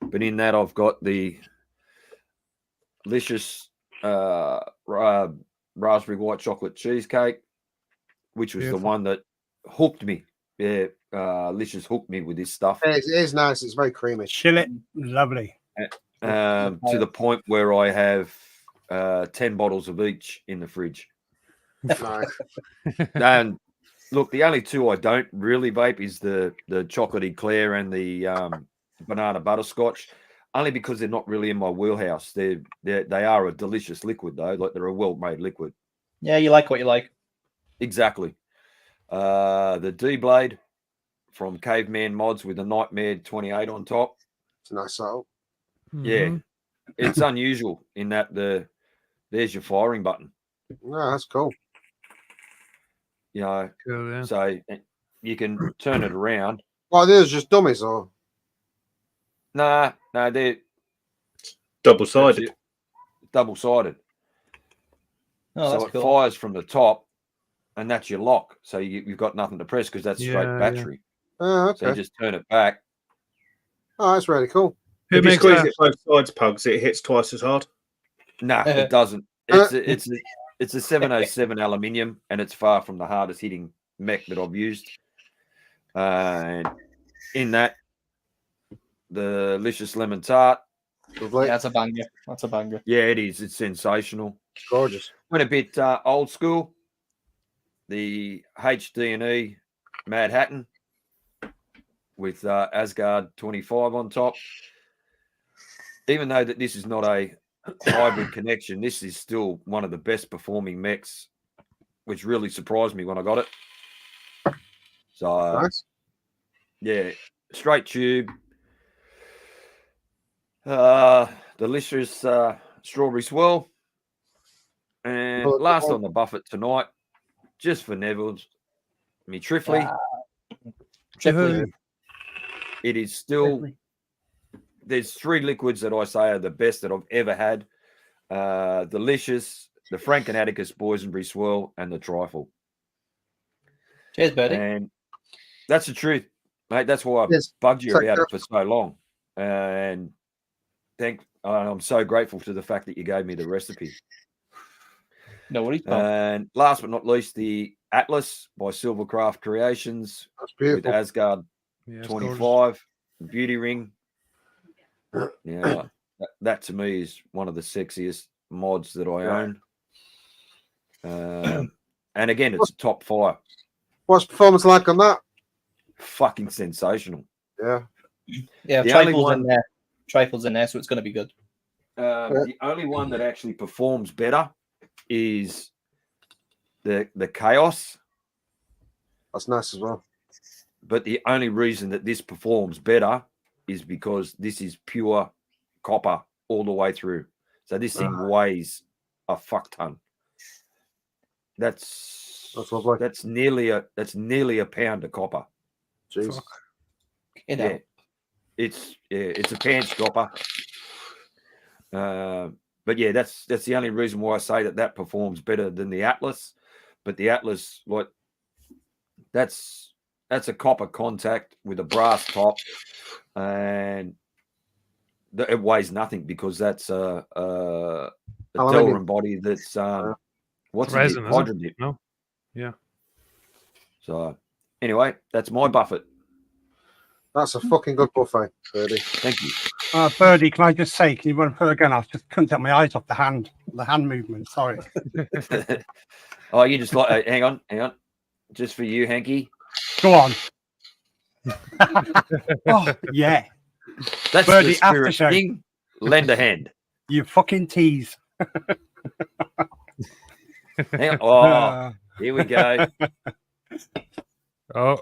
But in that, I've got the delicious raspberry white chocolate cheesecake which was Beautiful. the one that hooked me. Yeah, Licious hooked me with this stuff. It is nice. It's very creamy. Chill it, lovely. To the point where I have 10 bottles of each in the fridge. Nice. And look, the only two I don't really vape is the chocolatey Claire and the banana butterscotch, only because they're not really in my wheelhouse. They are a delicious liquid though, like they're a well-made liquid. Yeah, you like what you like. Exactly. The D Blade from Caveman Mods with the Nightmare 28 on top. It's a nice setup. Yeah, it's unusual in that there's your firing button. No, that's cool. You know, Cool, yeah. so you can turn it around. Well, these just dummies, or No, they're Double-sided. double-sided. Oh, So that's it cool. fires from the top, and that's your lock. So you've got nothing to press because that's straight Yeah, battery. oh, So you okay. just turn it back. Oh, that's really cool. Who If you makes squeeze that? it both sides, Pugs, it hits twice as hard. No, it doesn't. Uh, It's a 707 aluminium, and it's far from the hardest hitting mech that I've used. And in that, the Licious Lemon Tart. Lovely. Yeah, that's a banger. That's a banger. Yeah, it is. It's sensational. Gorgeous. Went a bit old school. The HD&E Mad Hatton with Asgard 25 on top. Even though that this is not a hybrid connection, this is still one of the best performing mechs, which really surprised me when I got it. So, Nice. yeah, straight tube. Delicious strawberry swirl. And Oh, last oh. on the buffet tonight, just for Nevans, me Trifley. Triply. It is still, there's three liquids that I say are the best that I've ever had. Delicious, the Frank and Atticus Boysenberry Swirl, and the Trifle. Cheers, Birdie. And that's the truth, mate. That's why I Yes. bugged you So- about it for so long. And I'm so grateful to the fact that you gave me the recipe. No worries, pal. And last but not least, the Atlas by Silvercraft Creations That's with beautiful. Asgard Yeah, it's gorgeous. 25, the Beauty Ring. Yeah, that to me is one of the sexiest mods that I own. And again, it's a top fire. What's performance like on that? Fucking sensational. Yeah. Yeah, the only Trifle's one- in there. Trifle's in there, so it's going to be good. The only one that actually performs better is the Chaos. That's nice as well. But the only reason that this performs better is because this is pure copper all the way through. So this thing weighs a fuck ton. That's lovely. That's nearly a pound of copper. Jesus. You know. Yeah, it's a pants dropper. But yeah, that's the only reason why I say that performs better than the Atlas. But the Atlas, like, that's a copper contact with a brass top, and it weighs nothing because that's a Aluminium. Delrin body that's what's it? Resin, isn't it? Hydrogen dip. No. Yeah. So anyway, that's my buffet. That's a fucking good buffet, Birdie. Thank you. Birdie, can I just say, can you run through again? I just couldn't take my eyes off the hand movement. Sorry. Oh, you just like hang on, just for you, Hanky. Go on. Oh, yeah. That's Birdie, the spirit aftershave. thing. Lend a hand. You fucking tease. Hang on. Oh, here we go. Oh,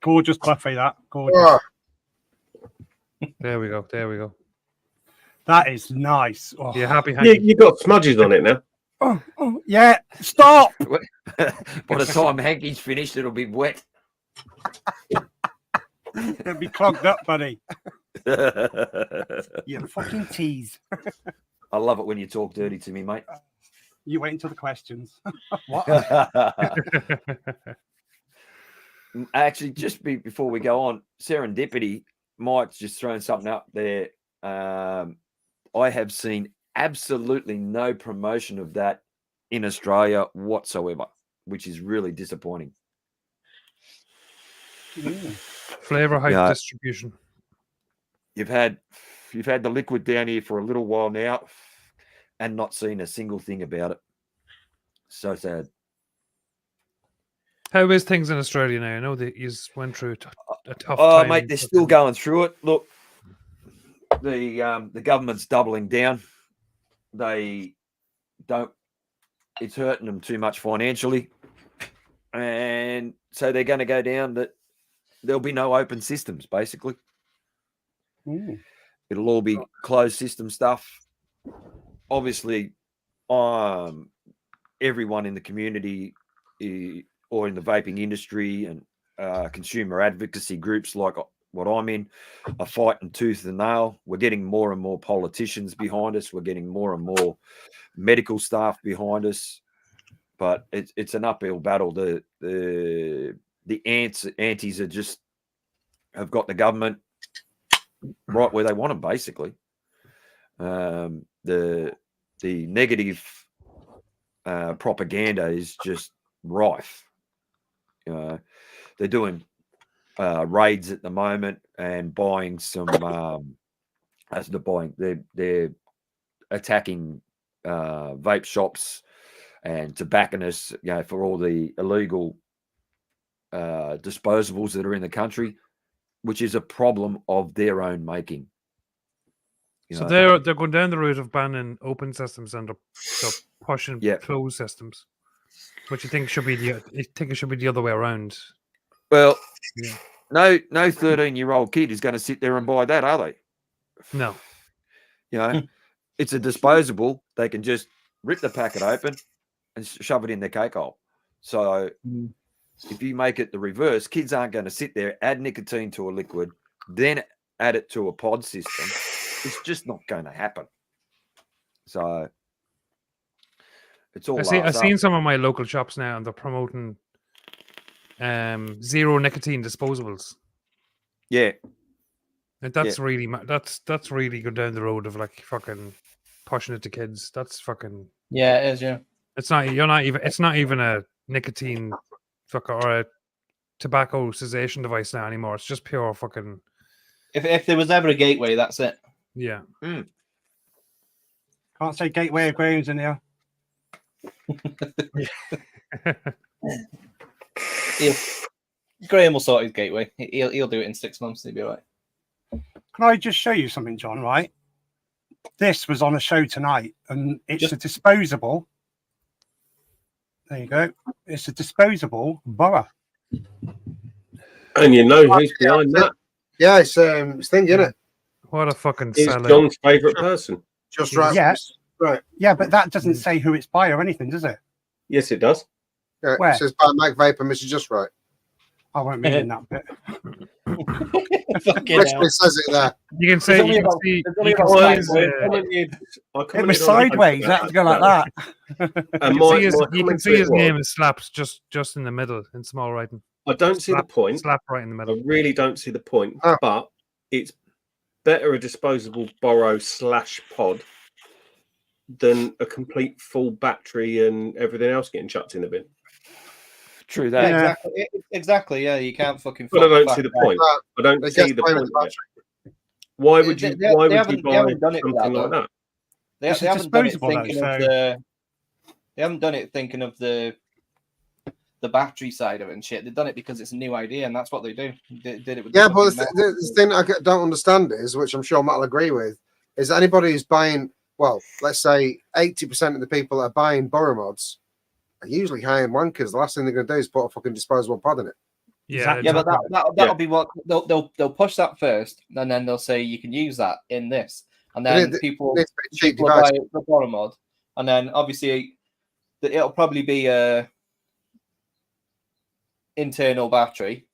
Gorgeous buffet, that. Gorgeous. Oh, there we go. There we go. That is nice. Oh. You happy, Yeah, Hanky? you got smudges on it now. Oh, yeah. Stop. By the time Hanky's finished, it'll be wet. It'll be clogged up, buddy. You fucking tease. I love it when you talk dirty to me, mate. You wait until the questions. What? Actually, just before we go on, serendipity, Mike's just thrown something up there. I have seen absolutely no promotion of that in Australia whatsoever. which is really disappointing. Flavor hype Yeah. distribution. You've had the liquid down here for a little while now and not seen a single thing about it. So sad. How is things in Australia now? I know that you went through a tough Oh, time. mate, they're still going through it. Look, the government's doubling down. They don't. It's hurting them too much financially, and so they're going to go down that there'll be no open systems. Basically, it'll all be closed system stuff. Obviously, everyone in the community or in the vaping industry and consumer advocacy groups like what I'm in are fighting tooth and nail. We're getting more and more politicians behind us. We're getting more and more medical staff behind us. But it's an uphill battle. The antis are just have got the government right where they want them, basically. The negative propaganda is just rife. They're doing raids at the moment and buying some. They're attacking vape shops and tobacconists, for all the illegal disposables that are in the country, which is a problem of their own making. So they're going down the route of banning open systems and they're pushing closed systems, which you think should be the other way around. Well, no 13-year-old kid is going to sit there and buy that, are they? No. It's a disposable. They can just rip the packet open and shove it in their cake hole. So if you make it the reverse, kids aren't going to sit there, add nicotine to a liquid, then add it to a pod system. It's just not going to happen. So it's all. I've seen some of my local shops now, and they're promoting zero nicotine disposables. Yeah, and that's really that's really go down the road of like fucking pushing it to kids. That's fucking it is. Yeah, it's not. It's not even a nicotine or a tobacco cessation device now anymore. It's just pure fucking. If there was ever a gateway, that's it. Yeah. Can't say gateway of grounds in here. Graham will sort his gateway. He'll do it in 6 months. He'll be all right. Can I just show you something, John? Right, this was on a show tonight, and it's a disposable. There you go. It's a disposable borough. And you know who's behind that? Yeah, it's Sting, isn't it? What a fucking He's seller. John's favourite person. Just right. Yes. Right. Yeah, but that doesn't say who it's by or anything, does it? Yes, it does. Yeah, Where? it says by Mike Vapor, Mr. Just Right. I won't read in that bit. Literally says it there. You can say it was sideways. That to go like that. And you can see his name is slaps just in the middle in small writing. I don't see the point. Slap right in the middle. I really don't see the point. But it's better a disposable borrow / pod than a complete full battery and everything else getting chucked in the bin. True that. Yeah, exactly. Yeah, you can't fucking. But I don't see the point. I don't see the point. Why would you? Why would you buy something like that? They haven't done it thinking of the. They haven't done it thinking of the battery side of it and shit. They've done it because it's a new idea, and that's what they do. They did it with but the thing I don't understand is, which I'm sure Matt will agree with, is that anybody who's buying, well, let's say 80% of the people that are buying Borough mods are usually high-end wankers. The last thing they're going to do is put a fucking disposable pod in it. Yeah, but that'll be what they'll push that first, and then they'll say you can use that in this, and then people buy the Borough mod, and then obviously it'll probably be a internal battery,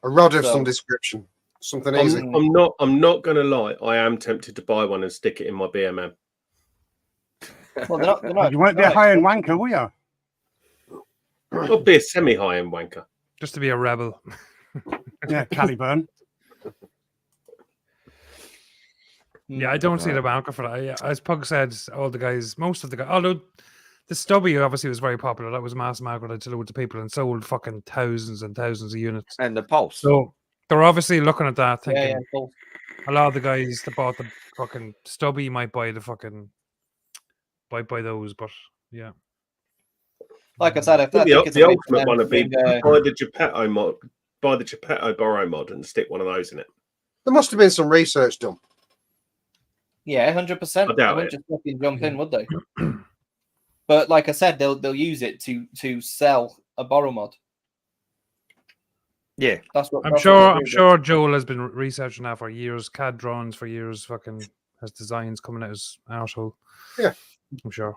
a rod of some description, something easy. I'm not going to lie. I am tempted to buy one and stick it in my BMM. Well, they're not, you won't be a high-end wanker, will you? I'll be a semi-high-end wanker. Just to be a rebel. Yeah, Caliburn. Yeah, I don't see the wanker for that. Yeah, as Pug said, most of the guys, although The stubby obviously was very popular. That was mass marketed to loads of people and sold fucking thousands and thousands of units. And the pulse. So they're obviously looking at that, thinking Yeah, cool. a lot of the guys that bought the fucking stubby might buy the fucking buy those, but yeah. Like I said, I think it's the a big ultimate one would be thing, buy the Geppetto mod, buy the Geppetto Borrow mod, and stick one of those in it. There must have been some research done. yeah, 100%. I They doubt wouldn't it. just fucking jump in, would they? But like I said, they'll use it to sell a borrow mod. Yeah. That's what I'm sure Joel has been researching that for years, CAD drawings for years, fucking has designs coming out his arsehole. Yeah. I'm sure.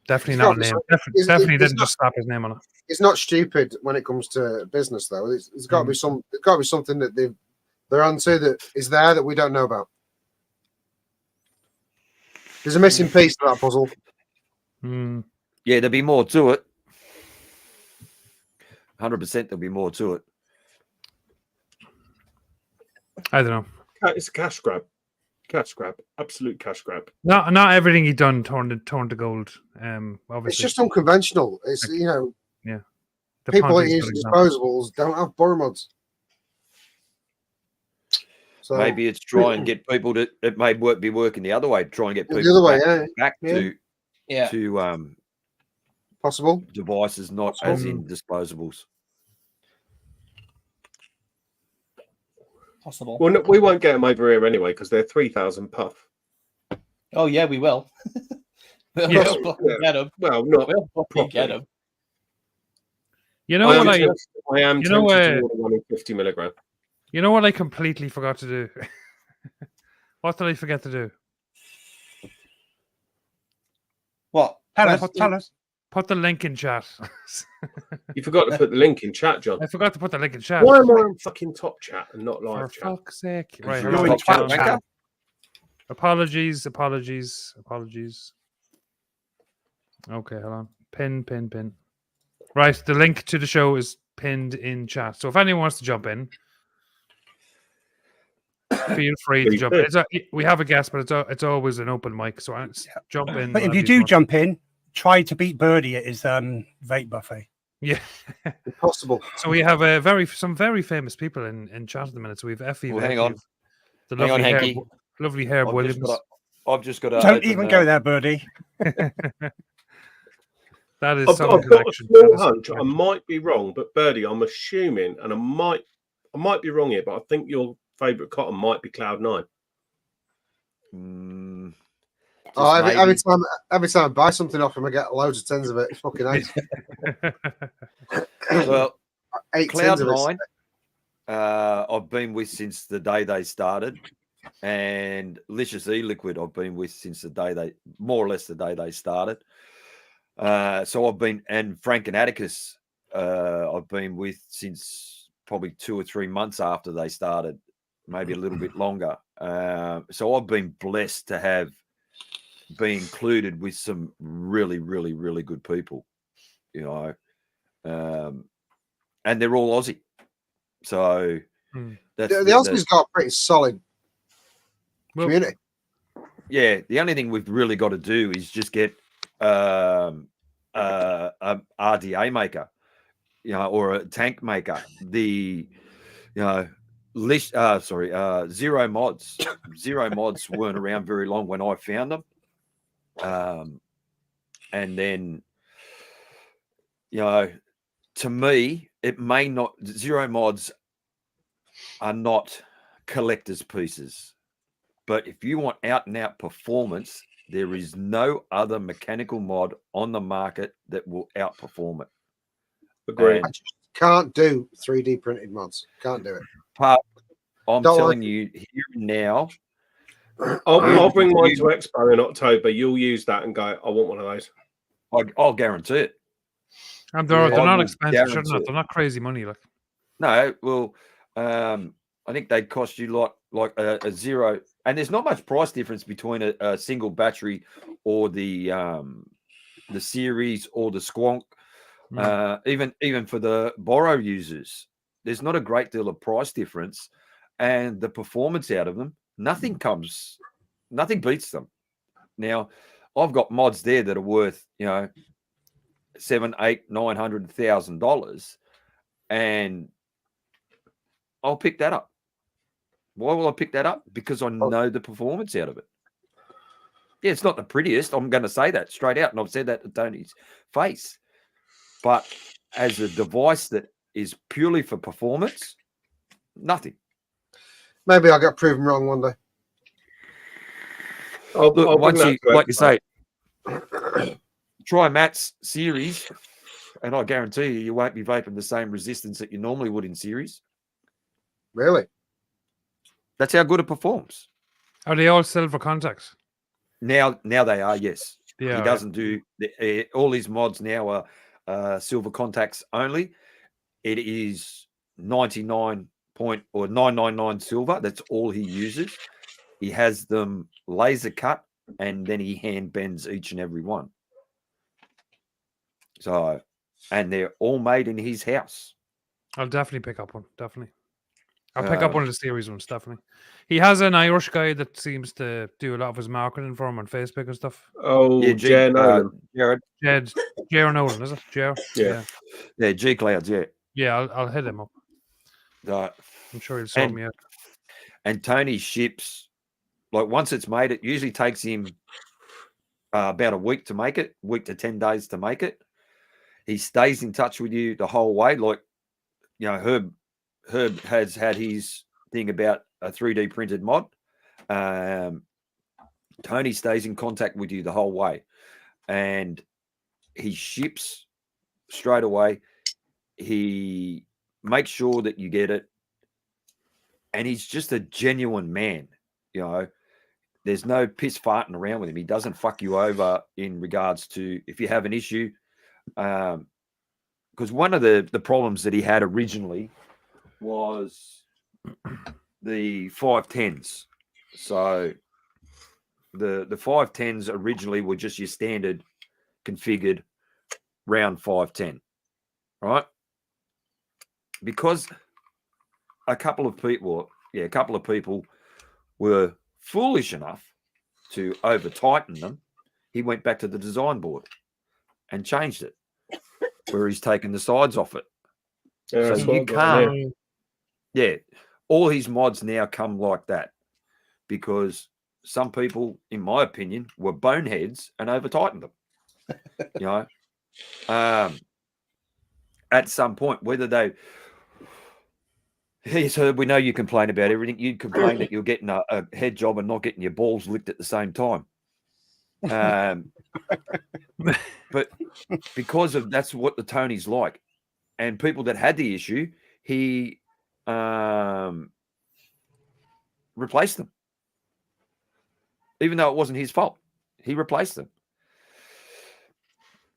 Definitely It's not a got- name. it's- Definitely it's didn't not- just slap his name on it. It's not stupid when it comes to business, though. It's got to be some. It's got to be something that they're onto that is there that we don't know about. There's a missing piece to that puzzle. Hmm. Yeah, there'll be more to it. 100% there'll be more to it. I don't know. It's a cash grab. Cash grab. Absolute cash grab. Not everything he done turned to gold. Obviously, It's just unconventional. It's the people that Ponti's use good example. disposables don't have borrow mods. So Maybe it's try and get people to. It may be working the other way. Try and get The people other way, back yeah. to possible. devices, not as in disposables. possible. Well, no, we won't get them over here anyway because they're 3,000 puff. Oh yeah, we will. We'll Yes. fucking get them. Well, not We'll fucking get properly. them. You know I what am I? tempted, I am you know, tempted to order one in 50 milligram. You know what I completely forgot to do. What did I forget to do? What? Tell us. Put the link in chat. You forgot to put the link in chat, John. I forgot to put the link in chat. Why am I on fucking top chat and not For live chat? fuck's sake! Right, You're hold in on. twat wanker. Apologies. Okay, hold on. Pin. Right, the link to the show is pinned in chat. So if anyone wants to jump in, feel free to Please jump do. in. We have a guest, but it's always an open mic. So jump in. But if whenever you do want. jump in, try to beat Birdie at his vape buffet. Yeah. Impossible. So we have some very famous people in chat at the minute. So we have Effie. Well, hang on. The Hang on, lovely Hanky. lovely Herb Williams. I've just got to. Don't even go there, Birdie. That is I've some got a connection. small That is some hunch. I connection. might be wrong, but Birdie, I'm assuming, and I might be wrong here, but I think your favourite cotton might be Cloud9. Oh, every time I buy something off him, I get loads of tins of it. It's fucking nice. Well, 8 tins of it. Cloud9, I've been with since the day they started, and Licious E-Liquid I've been with since the day more or less the day they started. So I've been, and Frank and Atticus, I've been with since probably 2 or 3 months after they started, maybe a little bit longer. So I've been blessed to be included with some really, really, really good people, you know, and they're all Aussie. So The Aussies got a pretty solid community. Yeah, the only thing we've really got to do is just get a RDA maker, you know, or a tank maker. Zero mods. Zero mods weren't around very long when I found them. And then, you know, to me, it may not, zero mods are not collector's pieces. But if you want out and out performance, there is no other mechanical mod on the market that will outperform it. Agreed. I just can't do 3D printed mods. Can't do it. I'm Don't telling like you here and now. I'll bring mine to Expo in October. You'll use that and go, I want one of those. I'll guarantee it. And they're I not will expensive, sure guarantee not. it. They're not crazy money. Like, No, well, I think they cost you like a zero, and there's not much price difference between a single battery or the series or the Squonk. Even for the borrow users, there's not a great deal of price difference, and the performance out of them, nothing beats them. Now, I've got mods there that are worth, you know, $700,000, $800,000, $900,000, and I'll pick that up. Why will I pick that up? Because I know the performance out of it. Yeah, it's not the prettiest. I'm going to say that straight out, and I've said that to Tony's face. But as a device that is purely for performance, nothing. Maybe I'll get proven wrong one day. Look, once you, like you say, try Matt's series, and I guarantee you won't be vaping the same resistance that you normally would in series. Really? That's how good it performs. Are they all silver contacts? Now they are, yes. Yeah, He doesn't do all his mods now are silver contacts only. It is 999 silver. That's all he uses. He has them laser cut, and then he hand bends each and every one. So, and they're all made in his house. I'll definitely pick up one. Definitely. I'll pick up one of the series ones, definitely. He has an Irish guy that seems to do a lot of his marketing for him on Facebook and stuff. Oh, Yeah, Jared Nolan. Jared. Jared Nolan, is it? Jared? Yeah. Yeah, G Clouds, yeah. Yeah, I'll hit him up. I'm sure he'll sort me out. And Tony ships, like once it's made, it usually takes him about a week to make it, week to 10 days to make it. He stays in touch with you the whole way. Like, you know, Herb has had his thing about a 3D printed mod. Tony stays in contact with you the whole way, and he ships straight away. He makes sure that you get it, and he's just a genuine man. You know, there's no piss farting around with him. He doesn't fuck you over in regards to if you have an issue. Because one of the problems that he had originally was the 510s. So the 510s originally were just your standard configured round 510, right? Because a couple of people were foolish enough to over tighten them, he went back to the design board and changed it, where he's taken the sides off it. Yeah, so you can't. Yeah, all his mods now come like that because some people, in my opinion, were boneheads and over tightened them. You know, at some point, whether they. So we know you complain about everything. You complain that you're getting a head job and not getting your balls licked at the same time. But because of that's what the Tony's like, and people that had the issue, he replaced them, even though it wasn't his fault. He replaced them.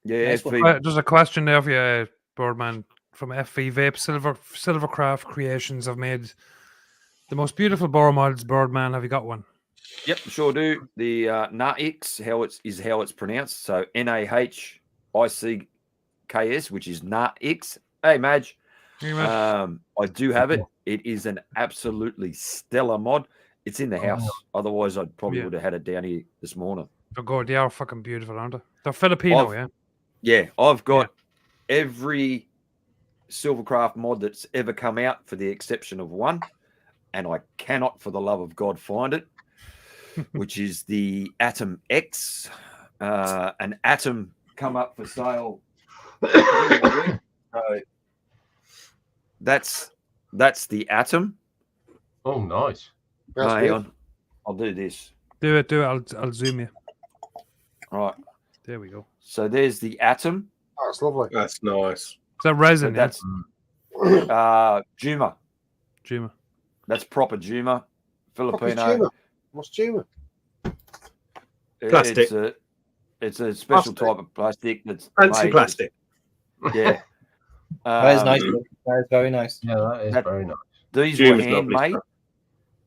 Yeah, there's a question there for you, Birdman, from FV Vape. Silvercraft Creations have made the most beautiful bore mods. Birdman, have you got one? Yep, sure do. The Nahix, how it's pronounced. So Nahicks, which is Nahix. Hey, Madge. Hey, Madge. I do have it. It is an absolutely stellar mod. It's in the house. Otherwise, I probably would have had it down here this morning. They're good. They are fucking beautiful, aren't they? They're Filipino, yeah. Yeah, I've got every Silvercraft mod that's ever come out, for the exception of one, and I cannot, for the love of God, find it. Which is the Atom X. An Atom come up for sale. So that's the Atom. Oh, nice. Hang on. I'll do this. Do it. I'll zoom you. Right. There we go. So there's the Atom. Oh, that's lovely. That's nice. Is that resin? That's Juma. Juma. That's proper Juma. Filipino. What's Juma? Plastic. It's a special type of plastic that's fancy made. Plastic. Yeah. That is nice. That is very nice. Yeah, that is very nice. These Juma's were handmade, lovely.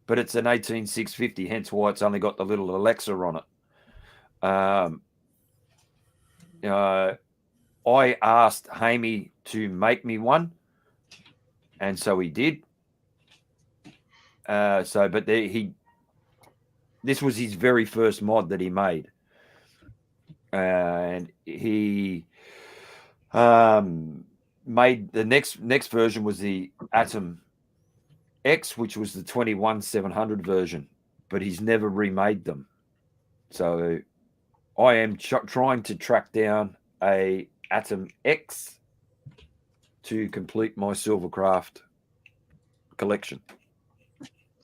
but it's an 18650, hence why it's only got the little Alexa on it. I asked Hamey to make me one, and so he did. This was his very first mod that he made, and he Made the next version was the Atom X, which was the 21700 version, but he's never remade them. So I am trying to track down a Atom X to complete my Silvercraft collection.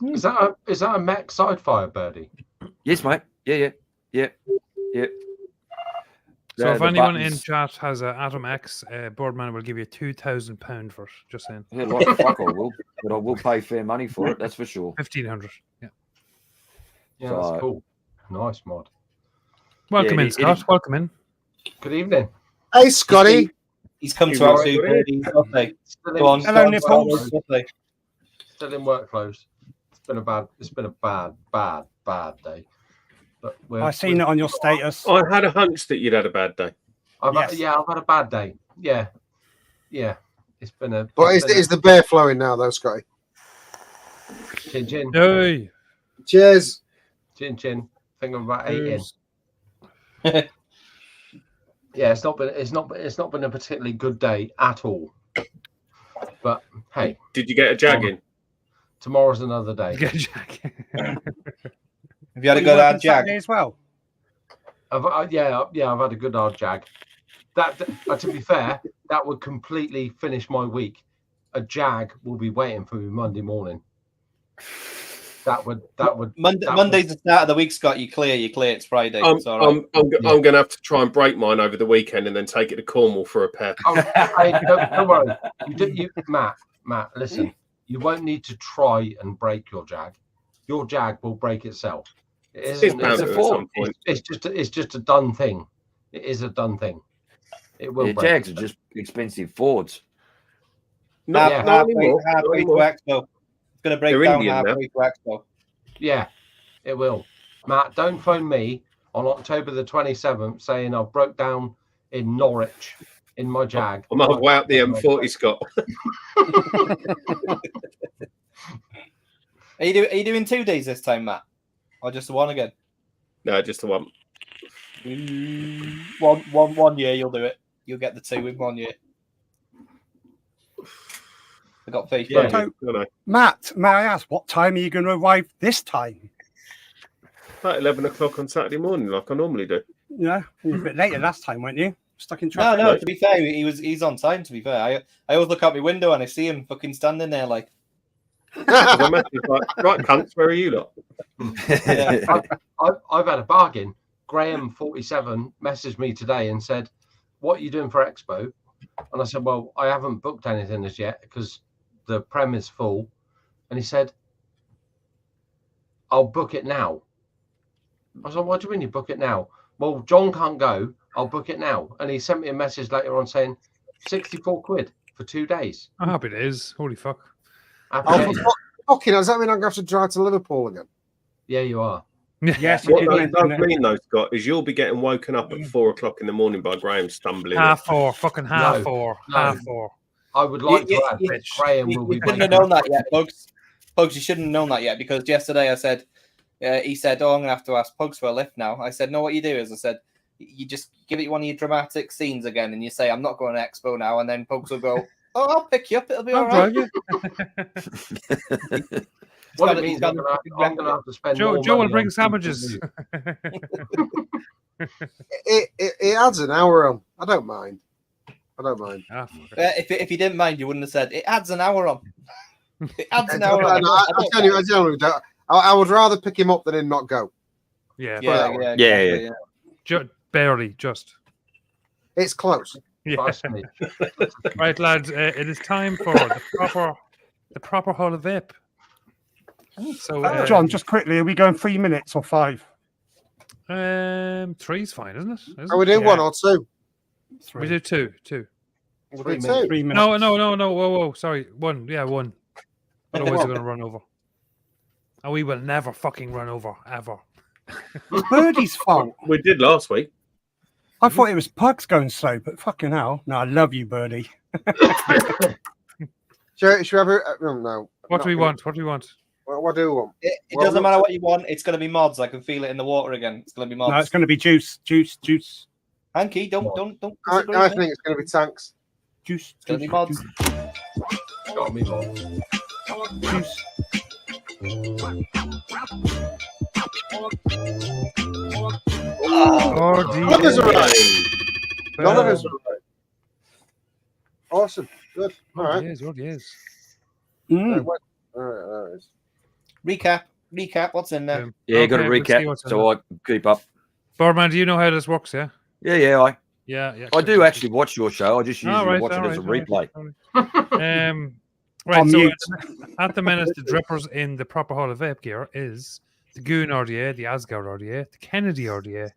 Is that a mech sidefire, Birdie? Yes, mate. Yeah. So if the anyone buttons- in chat has an Atom X, Birdman will give you £2,000 for it. Just saying. Yeah, like the fuck I will, but I will pay fair money for it. That's for sure. 1,500. Yeah. Yeah, So- that's cool. Nice mod. Welcome Yeah, in, it Scott. is- Welcome in. Good evening. Hey, Scotty. He's come He to our was two already- birdies, lovely. Still Go on. Hello, go on, Nipples. lovely. Still in work clothes. It's been a bad day. But I seen it on your status. I had a hunch that you'd had a bad day. I've Yes. had a bad day. Yeah. It's been a. But it's been is the beer flowing now, though, Scotty? Chin chin. Hey. Cheers. Chin chin. Think I'm about 8 in. Yeah, it's not been a particularly good day at all. But hey, Did you get a jag in? tomorrow's another day. Get Jack. Have you had a You good working hard jag? Saturday as well. I've had a good hard jag. That to be fair, that would completely finish my week. A jag will be waiting for me Monday morning. That would Monday's the start of the week, Scott. You clear. It's Friday. I'm It's all right. going to have to try and break mine over the weekend and then take it to Cornwall for a pair. Hey, don't worry. Matt, listen. You won't need to try and break your jag. Your jag will break itself. It It's isn't. bound It's, to a, at some point. it's just a done thing. It is a done thing. It will Yeah, break. Jags are just expensive Fords. Not, Yeah. not anymore. Not halfway to anymore. Expo. It's going to break They're down Indian now. halfway to Expo. Yeah, it will. Matt, don't phone me on October the 27th saying I broke down in Norwich in my jag. I'm halfway up the M40, Scott. Are you doing 2 days this time, Matt, or just the one again? No, just the one. One year you'll do it. You'll get the 2 in 1 year. I got faith. Yeah, So- I know. Matt, may I ask, what time are you going to arrive this time? About 11 o'clock on Saturday morning, like I normally do. Yeah, you were a bit later last time, weren't you? Stuck in No, traffic. no. To be fair, he's on time. To be fair, I always look out my window and I see him fucking standing there like. 'Cause I'm actually like, right, cunts, where are you lot? Yeah. I've had a bargain. Graham 47 messaged me today and said, "What are you doing for Expo?" And I said, "Well, I haven't booked anything as yet because the prem is full." And he said, "I'll book it now." I said, "What do you mean you book it now?" "Well, John can't go. I'll book it now." And he sent me a message later on saying, £64 for 2 days. I'm happy it is. Holy fuck. Happy Oh, days. fucking hell, does that mean I'm going to have to drive to Liverpool again? Yeah, you are. Yes, you What did that mention does it. mean, though, Scott, is you'll be getting woken up at 4 o'clock in the morning by Graham stumbling. Half 4. Fucking half No, 4. no. Half 4. I would like to add You- that Graham will be You shouldn't have waking known up. that yet, Pugs. Pugs, you shouldn't have known that yet because yesterday I said, he said, "Oh, I'm gonna have to ask Pugs for a lift now." I said, "No, what you do is," I said, "you just give it one of your dramatic scenes again, and you say, I'm not going to Expo now," and then Pugs will go, "Oh, I'll pick you up. It'll be all I'll right." drive you. What got- it means, he's got- I'm going to have to spend Joe more will money bring on sandwiches. It adds an hour on. I don't mind. Ah, fuck it. If you didn't mind, you wouldn't have said it adds an hour on. It adds an I, hour on. genuinely don't. I would rather pick him up than him not go. Yeah, Yeah, but yeah, Yeah, exactly, barely, just. It's close. Yeah. Trust me. Right, lads, it is time for the proper Hall of Vape. So, John, just quickly, are we going 3 minutes or 5? 3's fine, isn't it? Isn't Are we it? doing Yeah. 1 or 2? We do 2. We'll 3 do minutes. 2. 3 minutes. No. Whoa. Sorry. 1. Yeah, 1. Otherwise, we're going to run over. And we will never fucking run over, ever. It's Birdie's fault. We did last week. I thought it was Pugs going slow, but fucking hell. No, I love you, Birdie. Should we have a... no. What do we want? What do we want? What do we want? It Well, doesn't look- matter what you want. It's going to be mods. I can feel it in the water again. It's going to be mods. No, it's going to be juice. Hanky, don't I disagree. mate. think it's going to be tanks. Juice. It's gonna be mods. Gotta be mods. Juice. None of us are right. None of us are right. Awesome. Good. All right. Yes, oh, yes. Mm. All right. Recap. What's in there? Yeah, got to Okay, we'll see recap what's in so I can keep up. Birdman, do you know how this works? Yeah. Yeah. Yeah. I do actually watch your show. I just usually watch it as a replay. Right, On so mute. at the minute, the drippers in the Proper Hall of Vape gear is the Goon RDA, the Asgard RDA, the Kennedy RDA,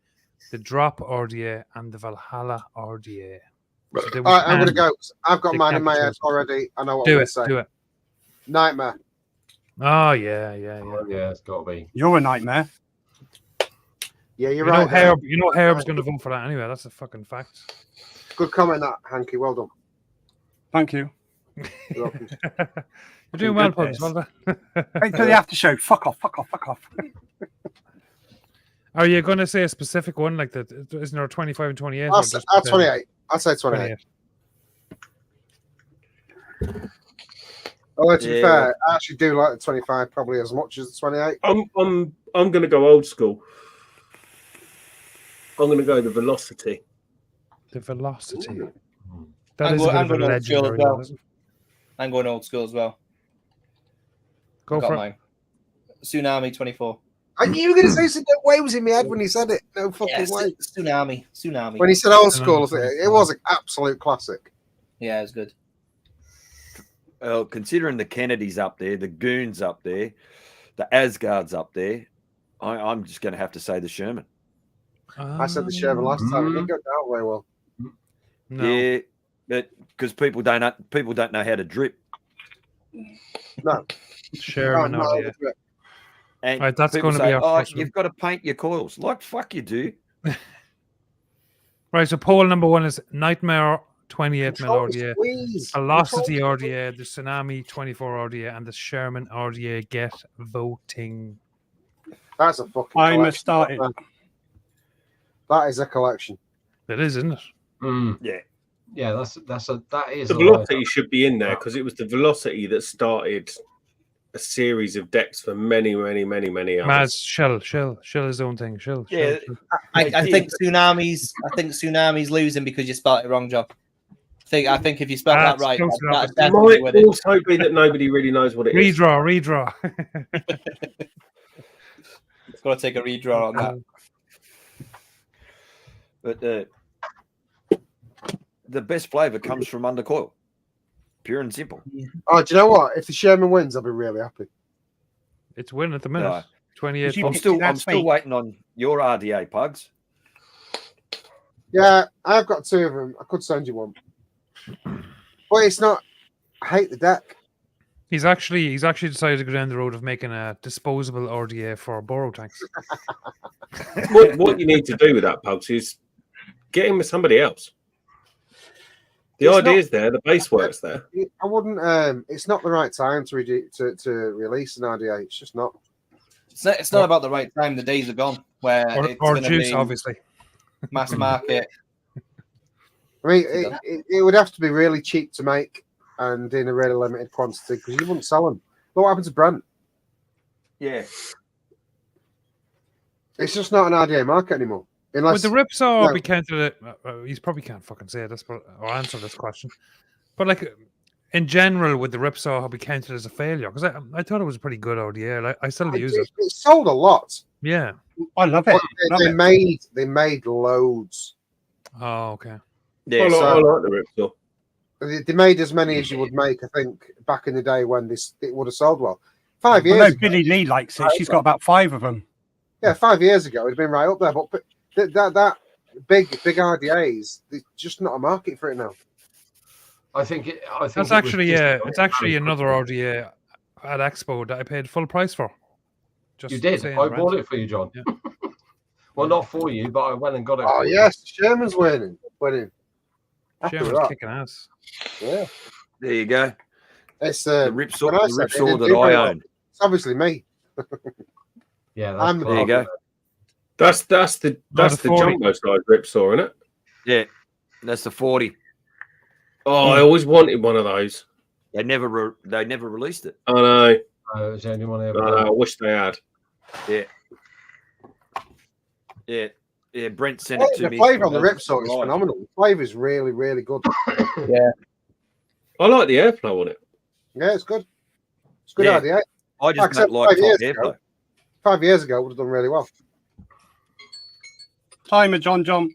the Drop RDA, and the Valhalla RDA. So they All right, I'm going to can- go. I've got they mine can in my be head chosen. already. I know what Do I'm it. going to Do say. it. Nightmare. Oh, yeah. Yeah, it's got to be. You're a nightmare. Yeah, you're You right. know, there. Herb. You know, Herb's going to vote for that anyway. That's a fucking fact. Good comment, that Hanky. Well done. Thank you. You're welcome. You're doing well, Goodness. Pugs. Well done. Wait till the after show. Fuck off. Are you going to say a specific one? Like that? Isn't there 25 and 28? I'll say 28. I'll say 28. Although to be Yeah. fair, I actually do like the 25 probably as much as the 28. I'm going to go old school. I'm going to go the velocity. The velocity. Ooh. That I'm is going- a I'm bit of a going old school as legendary well. one, isn't it? I'm going old school as well. Go Got for it. mine. Tsunami 24. I knew you were going to say some waves in my head when he said it. No fucking Yeah, way. Tsunami. When he said old school, it was an absolute classic. Yeah, it was good. Well, considering the Kennedys up there, the Goons up there, the Asgards up there, I'm just going to have to say the Sherman. I said the Sherman last time. It didn't go down very well. No. Yeah, but because people don't know how to drip, No. Sherman No, RDA. and Right, that's people going to say, be our "Oh, first one. you've got to paint your coils." Like fuck, you do. Right, so poll number one is Nightmare 28 mil Control RDA, squeeze. Velocity Control RDA, the Tsunami 24 RDA, and the Sherman RDA. Get voting. That's a fucking I'm collection. started. That is a collection. It is, isn't it? Yeah. Yeah, that is The a velocity should be in there because it was the velocity that started a series of decks for many others. Maz, Shell his own thing. Shell. Yeah. I think Tsunami's losing because you spelled it wrong, John. I think if you spell that That's right, close enough. that's It definitely might winning. also be that nobody really knows what it is. Redraw. It's got to take a redraw on that. But the best flavour comes from undercoil, pure and simple. Oh, do you know what? If the Sherman wins, I'll be really happy. It's winning at the minute. No. 28. You I'm picked still it last week. waiting on your RDA, Pugs. Yeah, I've got two of them. I could send you one. But it's not. I hate the deck. He's actually decided to go down the road of making a disposable RDA for borrow tanks. What you need to do with that, Pugs, is get in with somebody else. The It's idea's there, the base work's there. I wouldn't. It's not the right time to release an RDA. It's just not. It's not about the right time. The days are gone where it's Or going to juice, be obviously. mass market. I mean, it would have to be really cheap to make and in a really limited quantity because you wouldn't sell them. Look what happened to Brent. Yeah. It's just not an RDA market anymore. Unless Would the Ripsaw no. be counted? He's probably can't fucking say this, but or answer this question. But like in general, would the Ripsaw be counted as a failure? Because I thought it was a pretty good RDA. Like, I still use it. It sold a lot. Yeah. I love it. But they made loads. Oh, okay. Yeah. I so- like the Ripsaw. They made as many as you would make, I think, back in the day when it would have sold well. 5 I years know ago, Billy Lee likes it. She's got about 5 of them. yeah, 5 years ago, it'd been right up there. But that big RDAs, there's just not a market for it now. I think That's actually it's actually another RDA at Expo that I paid full price for. Just You did. saying, I Brent. bought it for you, John. Yeah. Well, not for you, but I went and got it. Oh for you. yes, Sherman's winning. After Sherman's that, kicking ass. yeah, There you go. it's The when Ripsaw, I the said it Ripsaw didn't that do very I well. own. It's obviously me. Yeah, I'm the There you go. That's the the 40. jumbo size Ripsaw, isn't it? Yeah, that's the 40. Oh, I always wanted one of those. They never released it. I know. Oh, it was the only one I ever I know. done. I wish they had. Yeah. Brent sent it to The me. flavour on the Ripsaw is phenomenal. The flavour is really, really good. Yeah. I like the airflow on it. Yeah, it's good. It's a good Yeah. idea. I just Except don't like 5 top years airflow. ago. 5 years ago, it would have done really well. Timer, John.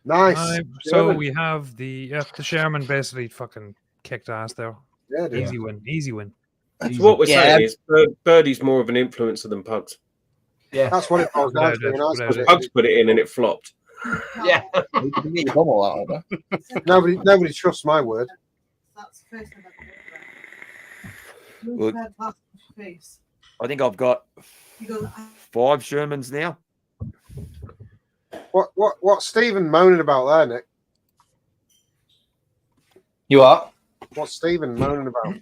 Nice. So we have the Sherman basically fucking kicked ass there. Yeah, dude. Easy win. So what we're saying is Birdie's more of an influencer than Pugs. Yeah, that's what it was. Without Nice, it, nice, without it. Pugs put it in and it flopped. yeah. You can get your bum all out of it. Nobody trusts my word. That's the first time I've Well, ever heard that face. I think I've got You go, 5 Shermans now. What's Stephen moaning about there, Nick? You are? What's Stephen moaning about?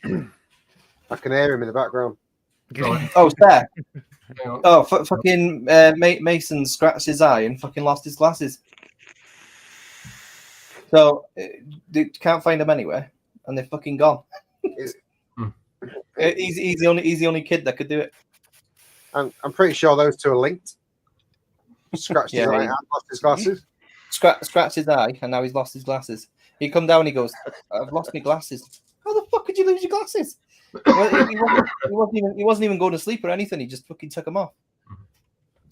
I can hear him in the background. Oh, there. Oh, fucking Mason scratched his eye and fucking lost his glasses. So they can't find them anywhere, and they're fucking gone. He's the only kid that could do it. I'm pretty sure those two are linked. Scratched his Yeah, eye he- and lost his glasses. Scratched his eye, and now he's lost his glasses. He come down and he goes, "I've lost my glasses." How the fuck could you lose your glasses? Well, he wasn't even going to sleep or anything. He just fucking took them off.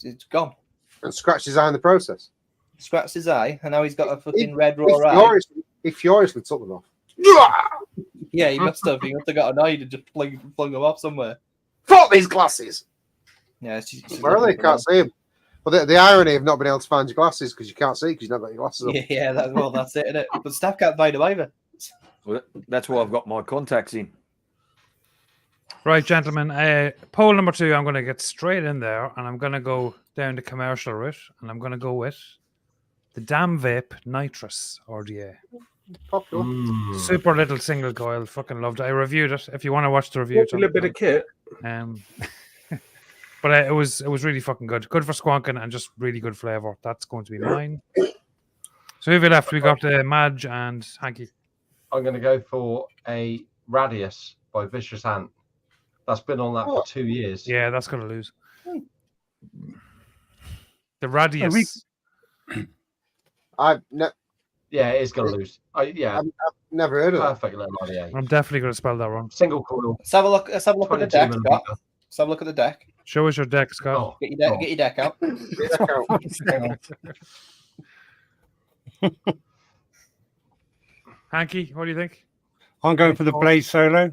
It's gone. And scratched his eye in the process. Scratched his eye, and now he's got a fucking red raw eye. He furiously took them off. Yeah, he must have. He must have got annoyed and just flung them off somewhere. Fuck these glasses! Yeah, she's Where are they? Can't see him. Well, the irony of not being able to find your glasses because you can't see because you've not got your glasses on. Yeah, that's it, isn't it? But staff can't find them either. Well, that's why I've got my contacts in. Right, gentlemen. Poll number 2, I'm going to get straight in there, and I'm going to go down the commercial route, and I'm going to go with the Damn Vape Nitrous RDA. Popular. Super little single coil. Fucking loved it. I reviewed it. If you want to watch the review, A little bit of kit. But it was really fucking good. Good for squonking and just really good flavour. That's going to be mine. So who have we left? We got Madge and Hanky. I'm going to go for a Radius by Vicious Ant. That's been on that for 2 years. Yeah, that's going to lose. The Radius. Yeah, it is going to lose. I've never heard of that. Perfect little RDA. I'm definitely going to spell that wrong. Single coil. Let's have a look. Let's have a look at the 22 deck, millimeter. Scott. Let's have a look at the deck. Show us your deck, Scott. Oh, Get your deck out. Hanky, what do you think? I'm going for the Blaze Solo.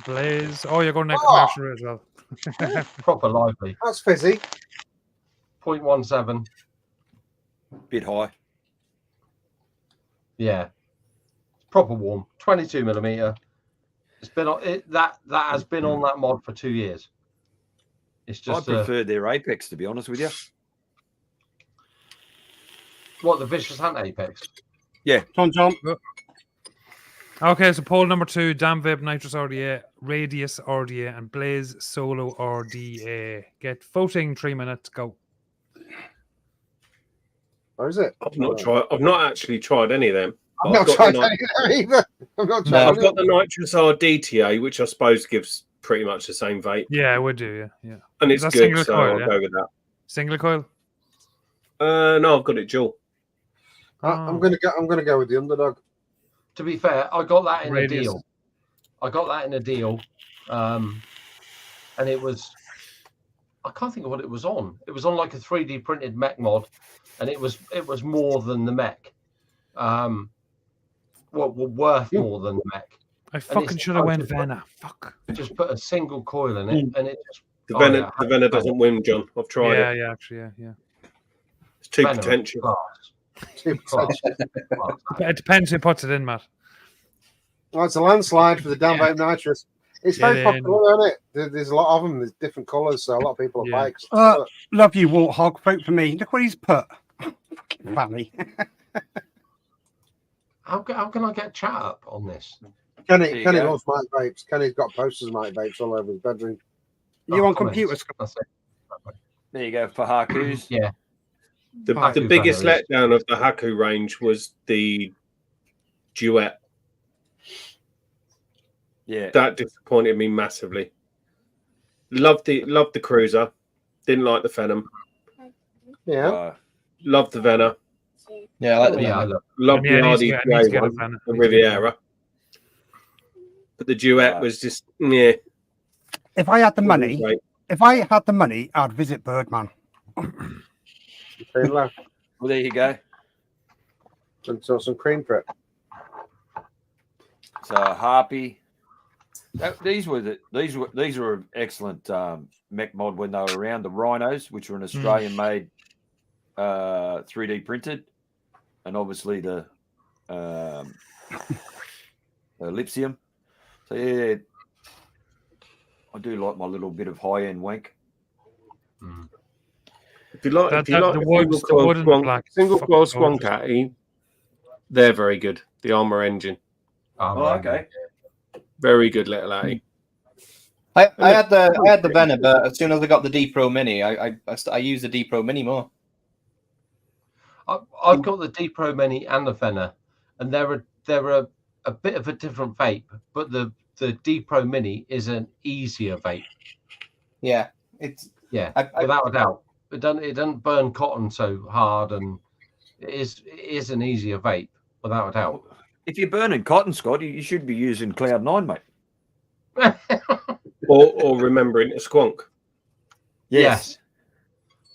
Blaze. Oh, you're going to commercial route as well. proper lively. That's fizzy. 0.17. Bit high. Yeah. Proper warm. 22 millimeter. It's been on it. That has been on that mod for 2 years. It's I just prefer their Apex, to be honest with you. what the Vicious Hunt Apex. Yeah. John. Okay, so poll number 2, Damn Vape Nitrous RDA, Radius RDA, and Blaze Solo RDA. Get voting 3 minutes. Go. Or is it? I've not actually tried any of them. I've not tried any of them either. I've not tried I've got the Nitrous RDTA, which I suppose gives pretty much the same vape. Yeah, I would do, yeah. And it's Is that good, single so coil, I'll yeah? go with that. Single coil? No, I've got it dual. I'm gonna go with the underdog. To be fair, I got that in Radius. a deal. And it was, I can't think of what it was on. It was on like a 3D printed mech mod, and it was more than the mech. Worth more than the mech. I fucking should have went Vena. Fuck. Just put a single coil in it, and it just The Venom doesn't win, John. I've tried it. Yeah, actually, yeah. It's too Venom potential. class. Class. It depends who puts it in, Matt. Well, it's a landslide for the Damn Vape Nitrous. It's very Yeah, popular, isn't it? There's a lot of them. There's different colours, so a lot of people are bikes. Love you, Warthog. Vote for me. Look what he's put. Fucking funny. How can I get chat up on this? Kenny loves Mike Vapes. Kenny's got posters of Mike Vapes all over his bedroom. You on comments. computer? That's it. There you go for Hakus. Yeah. The biggest letdown of the Haku range was the duet. Yeah, that disappointed me massively. Loved the cruiser, didn't like the Phenom. Yeah, loved the Venner. Yeah, I like the Venner. Loved the RDJ1, the Riviera. But the duet was just yeah. If I had the money, I'd visit Birdman. Well, there you go. And so some cream for it. So Harpy. These were excellent mech mod when they were around. The Rhinos, which were an Australian made 3D printed, and obviously the Ellipsium. So yeah, I do like my little bit of high end wank. If you like, single coil Squonk Catty, they're very good. The Armour engine. Okay. Very good little Atty. I had the Venner, but as soon as I got the D Pro Mini, I use the D Pro Mini more. I've got the D Pro Mini and the Venner, and they're a bit of a different vape, but the D Pro Mini is an easier vape. Yeah, it's without a doubt. It doesn't burn cotton so hard, and it is an easier vape without a doubt. If you're burning cotton, Scott, you should be using Cloud9, mate. or remembering a Squonk. Yes.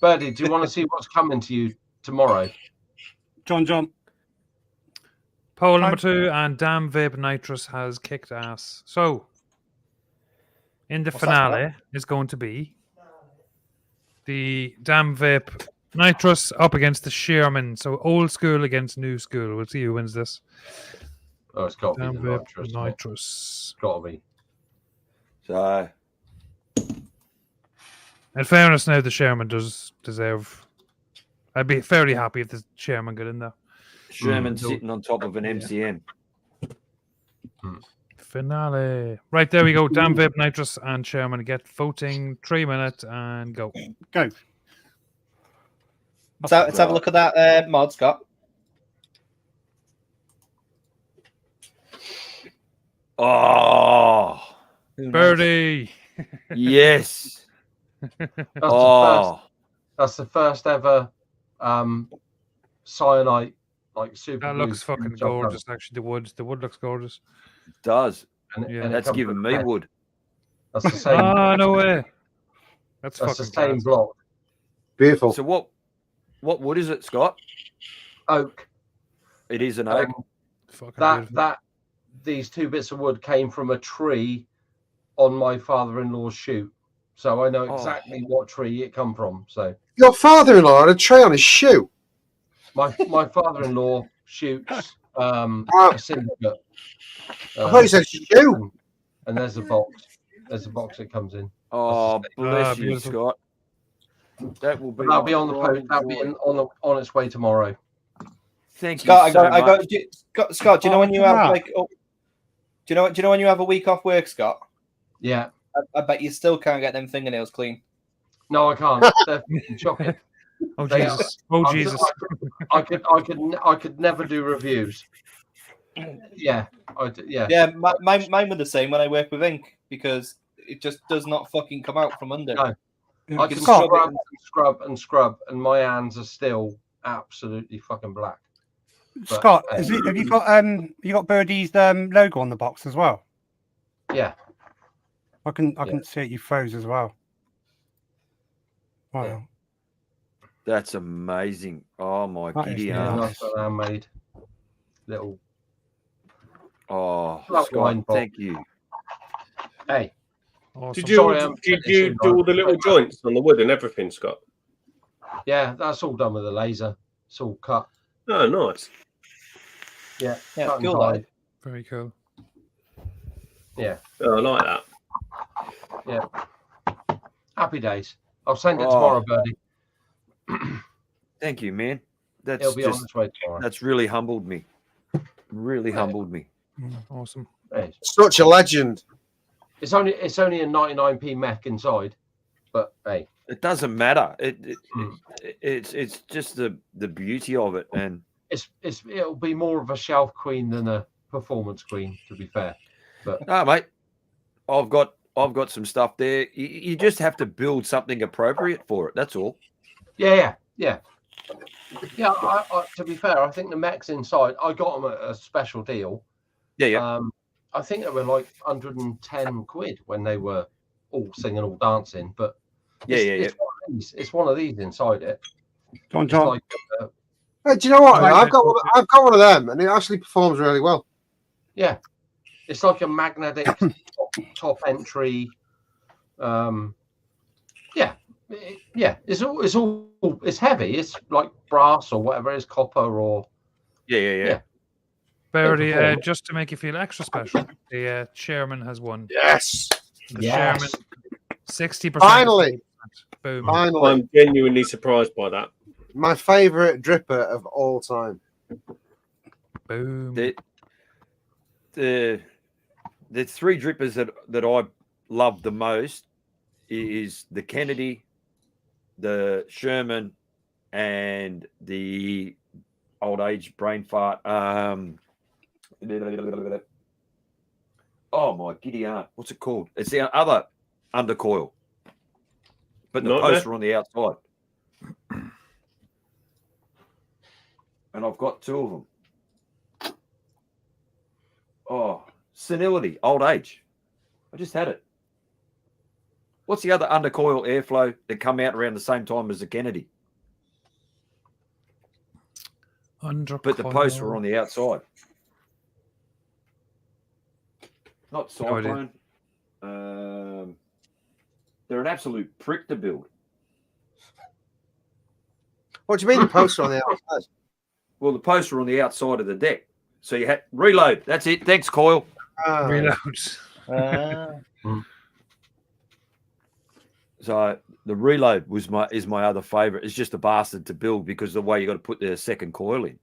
Birdie, do you want to see what's coming to you tomorrow? John. Poll number 2 and Damn Vape Nitrous has kicked ass. So, in the finale is going to be the Damn Vape Nitrous up against the Sherman. So, old school against new school. We'll see who wins this. Oh, it's got to Damn be the Vape Nitrous. Got to be. So, in fairness, now the Sherman does deserve. I'd be fairly happy if the Sherman got in there. Sherman sitting on top of an MCM. Finale. Right, there we go. Damn Vape Nitrous and Sherman get voting. 3 minutes and go. Go. Let's have a look at that mod, Scott. Oh, Birdie. Yes. That's the first ever cyanide super. That looks fucking gorgeous. Actually, the wood looks gorgeous. It does. And that's giving me wood. That's the same. No way. That's the fucking same class. block. Beautiful. So what wood is it, Scott? Oak. It is an oak. These 2 bits of wood came from a tree on my father-in-law's shoot, so I know exactly what tree it come from. So your father-in-law had a tree on his shoe. My father-in-law shoots a syndicate. I thought you said shoe. And there's a box. There's a box it comes in. Oh, bless you, Scott. That will be. That'll be on the post. That'll be on its way tomorrow. Thank you, Scott. so much. Scott, do you know when you have do you know when you have a week off work, Scott? Yeah. I bet you still can't get them fingernails clean. No, I can't. They're shocking. Oh Jesus! Oh Jesus! I could never do reviews. Yeah, Yeah, mine were the same when I work with ink because it just does not fucking come out from under. No. I can scrub, and my hands are still absolutely fucking black. But, Scott, have you got Birdie's logo on the box as well? Yeah. I can see it. You froze as well. Wow. Yeah. That's amazing. Oh my giddy nice handmade little. Oh, Scott, thank you. Hey, awesome. Did you do all the little joints on the wood and everything, Scott? Yeah, that's all done with a laser. It's all cut. Oh, nice. Yeah, cool. Very cool. Yeah. Oh, I like that. Yeah. Happy days. I'll send it tomorrow, Birdie. Thank you, man. It'll be on its way tomorrow. That's really humbled me. Really humbled me. Awesome. Such a legend. It's only a 99p mech inside. But hey, it doesn't matter. It's just the beauty of it, and it'll be more of a shelf queen than a performance queen, to be fair. But no, mate, I've got some stuff there. You just have to build something appropriate for it. That's all. yeah. I, to be fair, I think the mechs inside, I got them at a special deal. Yeah. I think they were like 110 quid when they were all singing, all dancing. But it's one of these inside it. John. Like, Hey, do you know what? I've got one of them, and it actually performs really well. yeah, it's like a magnetic top entry. It's heavy. It's like brass or whatever it is, copper or Yeah. Birdie, just to make you feel extra special, the chairman has won. Yes. The chairman, 60%. Finally. Boom. Finally. I'm genuinely surprised by that. My favourite dripper of all time. Boom. The three drippers that I love the most is the Kennedy, the Sherman, and the old age brain fart. Oh my giddy aunt, what's it called? It's the other undercoil, but the poster on the outside. And I've got two of them. Oh, senility, old age. I just had it. What's the other undercoil airflow that come out around the same time as the Kennedy? But the posts were on the outside. Not Cyclone. They're an absolute prick to build. What do you mean the poster on the outside? Well, the posts were on the outside of the deck. So you had reload. That's it. Thanks, Coil. Reload. So the reload is my other favorite. It's just a bastard to build because of the way you got to put the second coil in.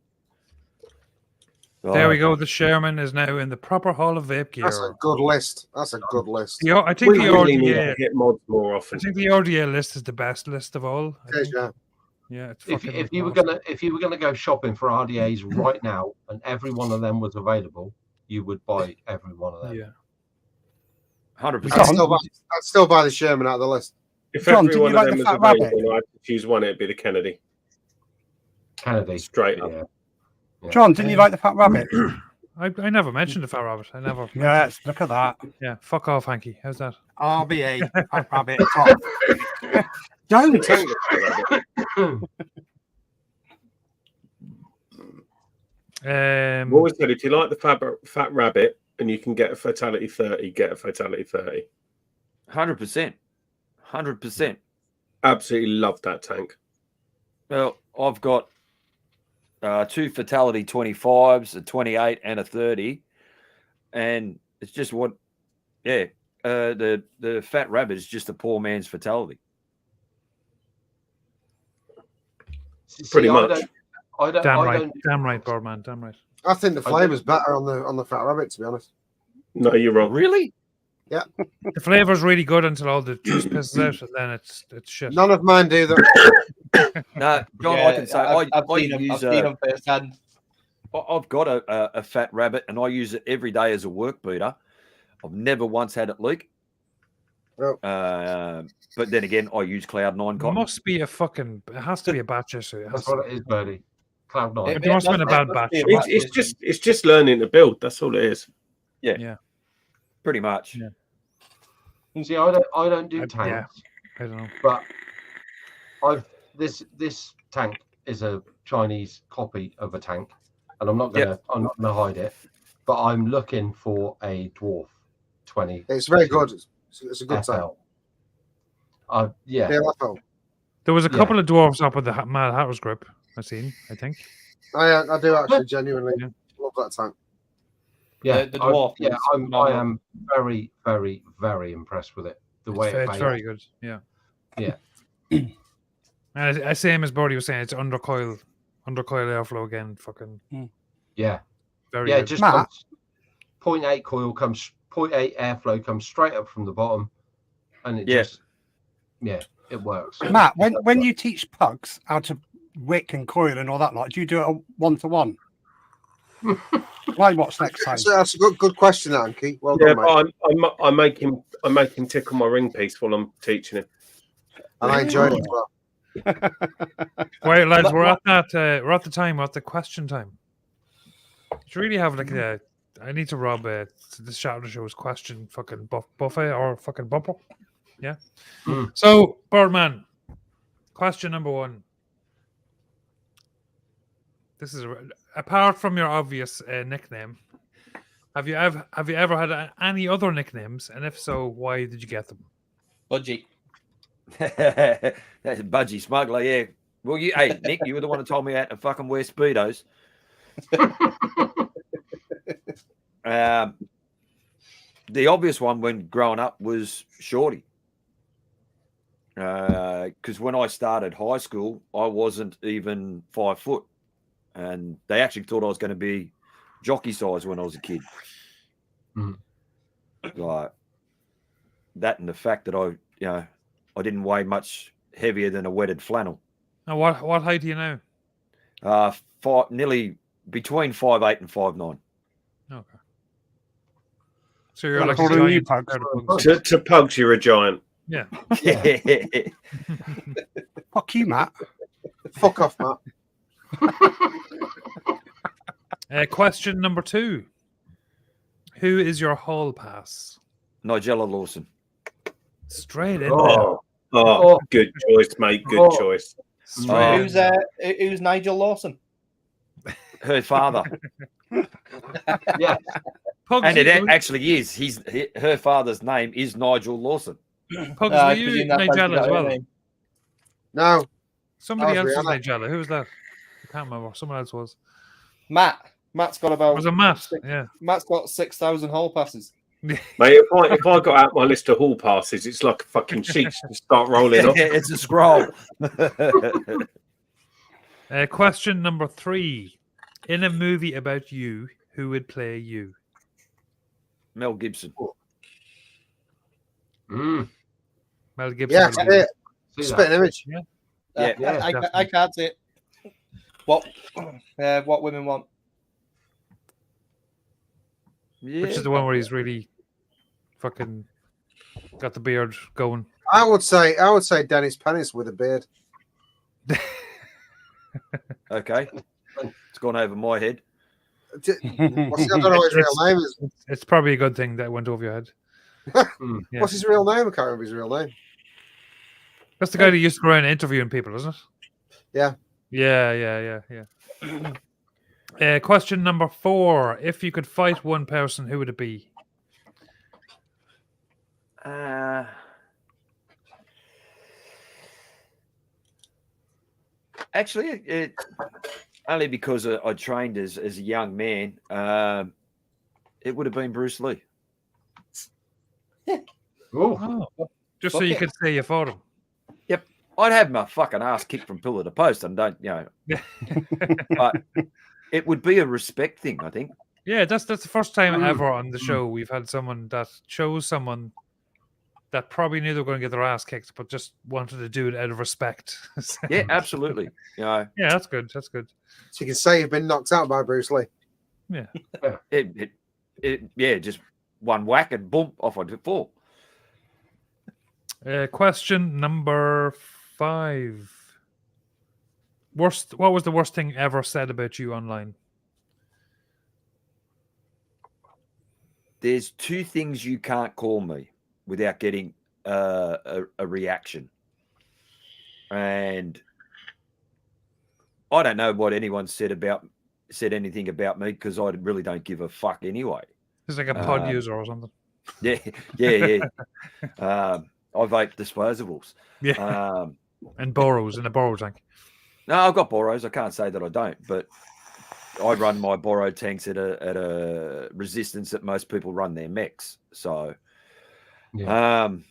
There we go. The Sherman is now in the proper Hall of Vape Gear. That's a good list. I think the really need RDA to hit mods more often. I think the RDA list is the best list of all. Yeah. It's if you were gonna go shopping for RDAs right now, and every one of them was available, you would buy every one of them. Yeah. 100%. I'd still buy the Sherman out of the list. If John, every did one you of like them the was Fat Rabbit? available, I'd choose one. It'd be the Kennedy. Kennedy, straight up. Yeah. John, didn't you like the Fat Rabbit? I never mentioned the Fat Rabbit. I never. Yes, look at that. Yeah, fuck off, Hanky. How's that? RBA, Fat Rabbit, top. Don't. I've always said if you like the Fat Rabbit and you can get a Fatality 30, get a Fatality 30. 100%. 100%. Absolutely love that tank. Well, I've got two Fatality 25s, a 28 and a 30. And it's just the Fat Rabbit is just a poor man's Fatality. Pretty much. Damn right, Birdman. Damn right. I think the flavor's better on the Fat Rabbit, to be honest. No, you're wrong. Really? Yeah. The flavor's really good until all the juice pisses out, and then it's shit. None of mine do that. No, John, Yeah, I can say I've seen them firsthand. I've got a Fat Rabbit, and I use it every day as a work beater. I've never once had it leak. Oh. But then again, I use Cloud9 cotton. Must be it has to be a batch issue. That's what it is, Birdie. Cloud9. It must have been a bad batch. It's just learning to build. That's all it is. Yeah. Pretty much. Yeah. You see, I don't do tanks. Yeah. I don't know. But this tank is a Chinese copy of a tank, and I'm not gonna hide it. But I'm looking for a dwarf 20. It's very good. It's a good FL. tank. Yeah. There was a couple of dwarves up with the Mad Hatter's group. I think. I do actually genuinely love that tank. Yeah, the dwarf. I am very, very, very impressed with it. The way it's very good. Yeah. And same as Birdie was saying, it's undercoil airflow again. Fucking. Yeah. Very good. Just 0.8 coil comes 0.8 airflow comes straight up from the bottom, and it just yeah, it works. Matt, when you teach pugs how to wick and coil and all that, like, do you do it a 1-to-1? Why? What's next time? That's a good question, Hanky. Well Yeah, done, mate. but I make him tickle my ring piece while I'm teaching him. And I enjoyed it as well. Right, lads, we're at the question time. Do you really have like a? I need to rob this Shadow Show's question fucking buffet or fucking bumper. Yeah. So, Birdman, question number 1. This is apart from your obvious nickname. Have you ever had any other nicknames? And if so, why did you get them? Budgie. That's a budgie smuggler, yeah. Well, hey, Nick, you were the one who told me how to fucking wear Speedos. The obvious one when growing up was Shorty. Because when I started high school, I wasn't even 5 foot. And they actually thought I was going to be jockey size when I was a kid. Like that, and the fact that I didn't weigh much heavier than a wetted flannel. Now, what height do you now? Nearly between 5'8" and 5'9". Okay. So you're like According to you, pugs. To pugs, you're a giant. Yeah. Fuck you, Matt. Fuck off, Matt. Question number 2. Who is your hall pass? Nigella Lawson. Straight in Good choice, mate. Good choice. Who's Nigel Lawson? Her father. Yeah. Pugs, And it actually is. Her father's name is Nigel Lawson. Pugs, were you Nigella as well? No. Somebody else was Rihanna. Nigella. Who was that? I can't remember. Someone else was. Matt's got about. Was it Matt? Yeah. Matt's got 6,000 hall passes. Mate, if I got out my list of hall passes, it's like a fucking sheet to start rolling off. It's a scroll. Question number 3. In a movie about you, who would play you? Mel Gibson. Mel Gibson. Yeah, that's it. Spit an image. Yeah. I can't see it. What women want? Yeah. Which is the one where he's really fucking got the beard going. I would say Dennis Pennis with a beard. Okay. It's gone over my head. I don't know what his real name is. It's probably a good thing that went over your head. Yeah. What's his real name? I can't remember his real name. That's the guy that used to go around interviewing people, isn't it? Yeah. Yeah. Question number 4. If you could fight one person, who would it be? Actually, only because I trained as a young man, it would have been Bruce Lee. Just so you could say you fought him. Yep. I'd have my fucking ass kicked from pillar to post, and but it would be a respect thing, I think. Yeah, that's the first time ever on the show we've had someone that chose someone that probably knew they were going to get their ass kicked, but just wanted to do it out of respect. Yeah, absolutely. Yeah, that's good. That's good. So you can say you've been knocked out by Bruce Lee. Yeah. Just one whack and boom, off I fall. Question number 5. What was the worst thing ever said about you online? There's 2 things you can't call me without getting a reaction. And I don't know what anyone said anything about me, because I really don't give a fuck anyway. He's like a pod user or something. Yeah. I vape disposables. Yeah. And borrows in a borrow tank. No, I've got borrows. I can't say that I don't, but I run my borrow tanks at a resistance that most people run their mechs. So, look,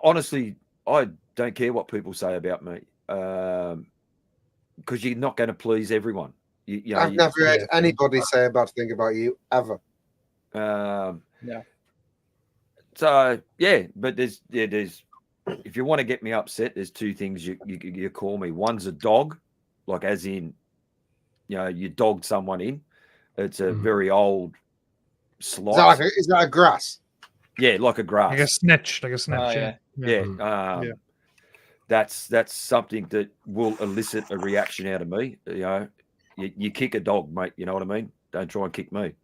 honestly, I don't care what people say about me, because you're not going to please everyone. I've never heard anybody say a bad thing about you ever. So yeah, but there's if you want to get me upset, there's two things you call me. One's a dog, like as in, you dogged someone in. It's a very old slice. Is that a grass? Yeah, like a grass. Like a snitch. yeah. Yeah. That's something that will elicit a reaction out of me. You kick a dog, mate. You know what I mean? Don't try and kick me.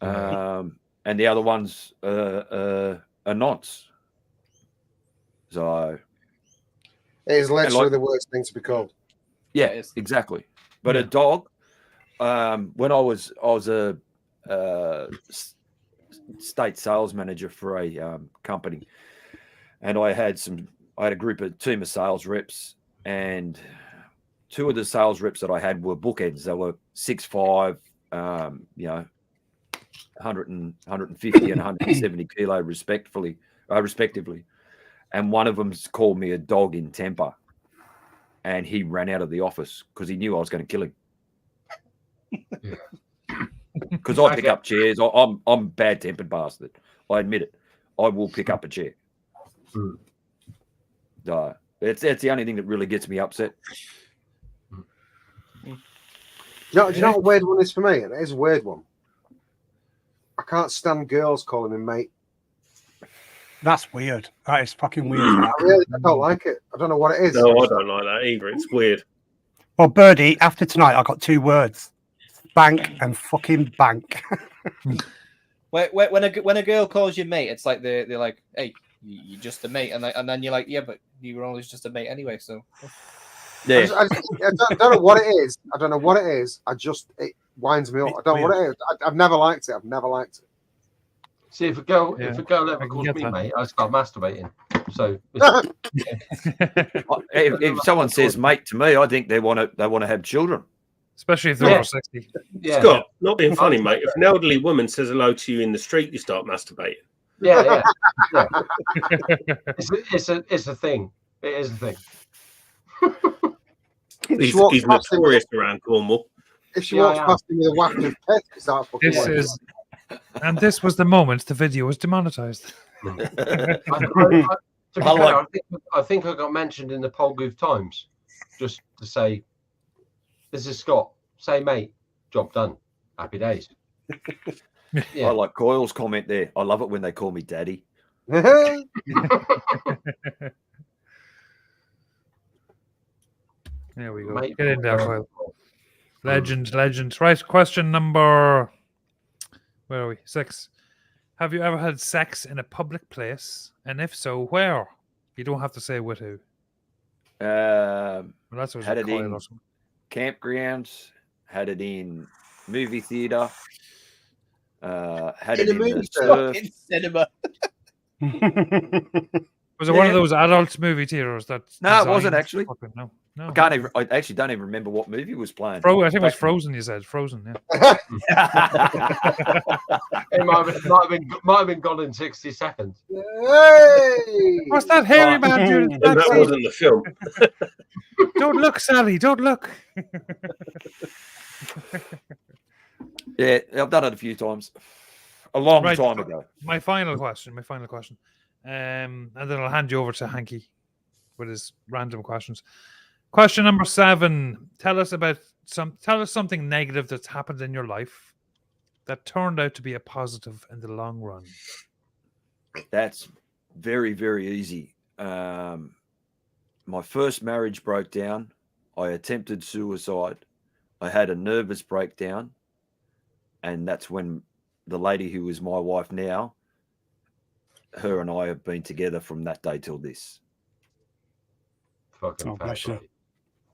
And the other one's a nonce. So it is literally the worst thing to be called. Yeah, exactly. But a dog. When I was a state sales manager for a company, and I had a team of sales reps, and two of the sales reps that I had were bookends. They were 6'5", 150 and 170 kilo respectively. And one of them called me a dog in temper, and he ran out of the office because he knew I was going to kill him. Because I pick up chairs. I'm a bad-tempered bastard. I admit it. I will pick up a chair. That's the only thing that really gets me upset. Do you know what a weird one is for me? It is a weird one. I can't stand girls calling me mate. That's weird. That is fucking weird. I don't like it. I don't know what it is. No, I don't like that either. It's weird. Well, Birdie, after tonight, I got 2 words: bank and fucking bank. When a girl calls you mate, it's like they're like, "Hey, you're just a mate," and then you're like, "Yeah, but you were always just a mate anyway." So, yeah, I don't know what it is. I don't know what it is. It winds me up. I don't know what it is. I've never liked it. See, if a girl ever calls me mate, I start masturbating. So if someone says mate to me, I think they want to have children, especially if they're over 60. Yeah. Scott, not being funny, mate. If an elderly woman says hello to you in the street, you start masturbating. Yeah. It's a thing. It is a thing. He's notorious around Cornwall. If she walks past me with a waft of piss, this was the moment the video was demonetized. I think I got mentioned in the Polgoof Times just to say, "This is Scott. Say mate. Job done. Happy days." I like Coil's comment there. I love it when they call me daddy. There we go. Mate, get in there, Coil. Legend. Right, question number... Where are we? 6. Have you ever had sex in a public place? And if so, where? You don't have to say with who. That's had it in campgrounds. Had it in movie theater. Had it in the cinema. Was it one of those adult movie theaters? No, it wasn't actually. No. I actually don't even remember what movie was playing. I think it was Frozen. You said Frozen. Yeah. It might have been gone in 60 seconds. Hey! What's that hairy man doing? That wasn't the film. Don't look, Sally. Don't look. Yeah, I've done it a few times. A long time ago. My final question. And then I'll hand you over to Hanky with his random questions. Question number 7. Tell us something negative that's happened in your life that turned out to be a positive in the long run. That's very, very easy. My first marriage broke down. I attempted suicide. I had a nervous breakdown. And that's when the lady who is my wife now, her and I have been together from that day till this. Fucking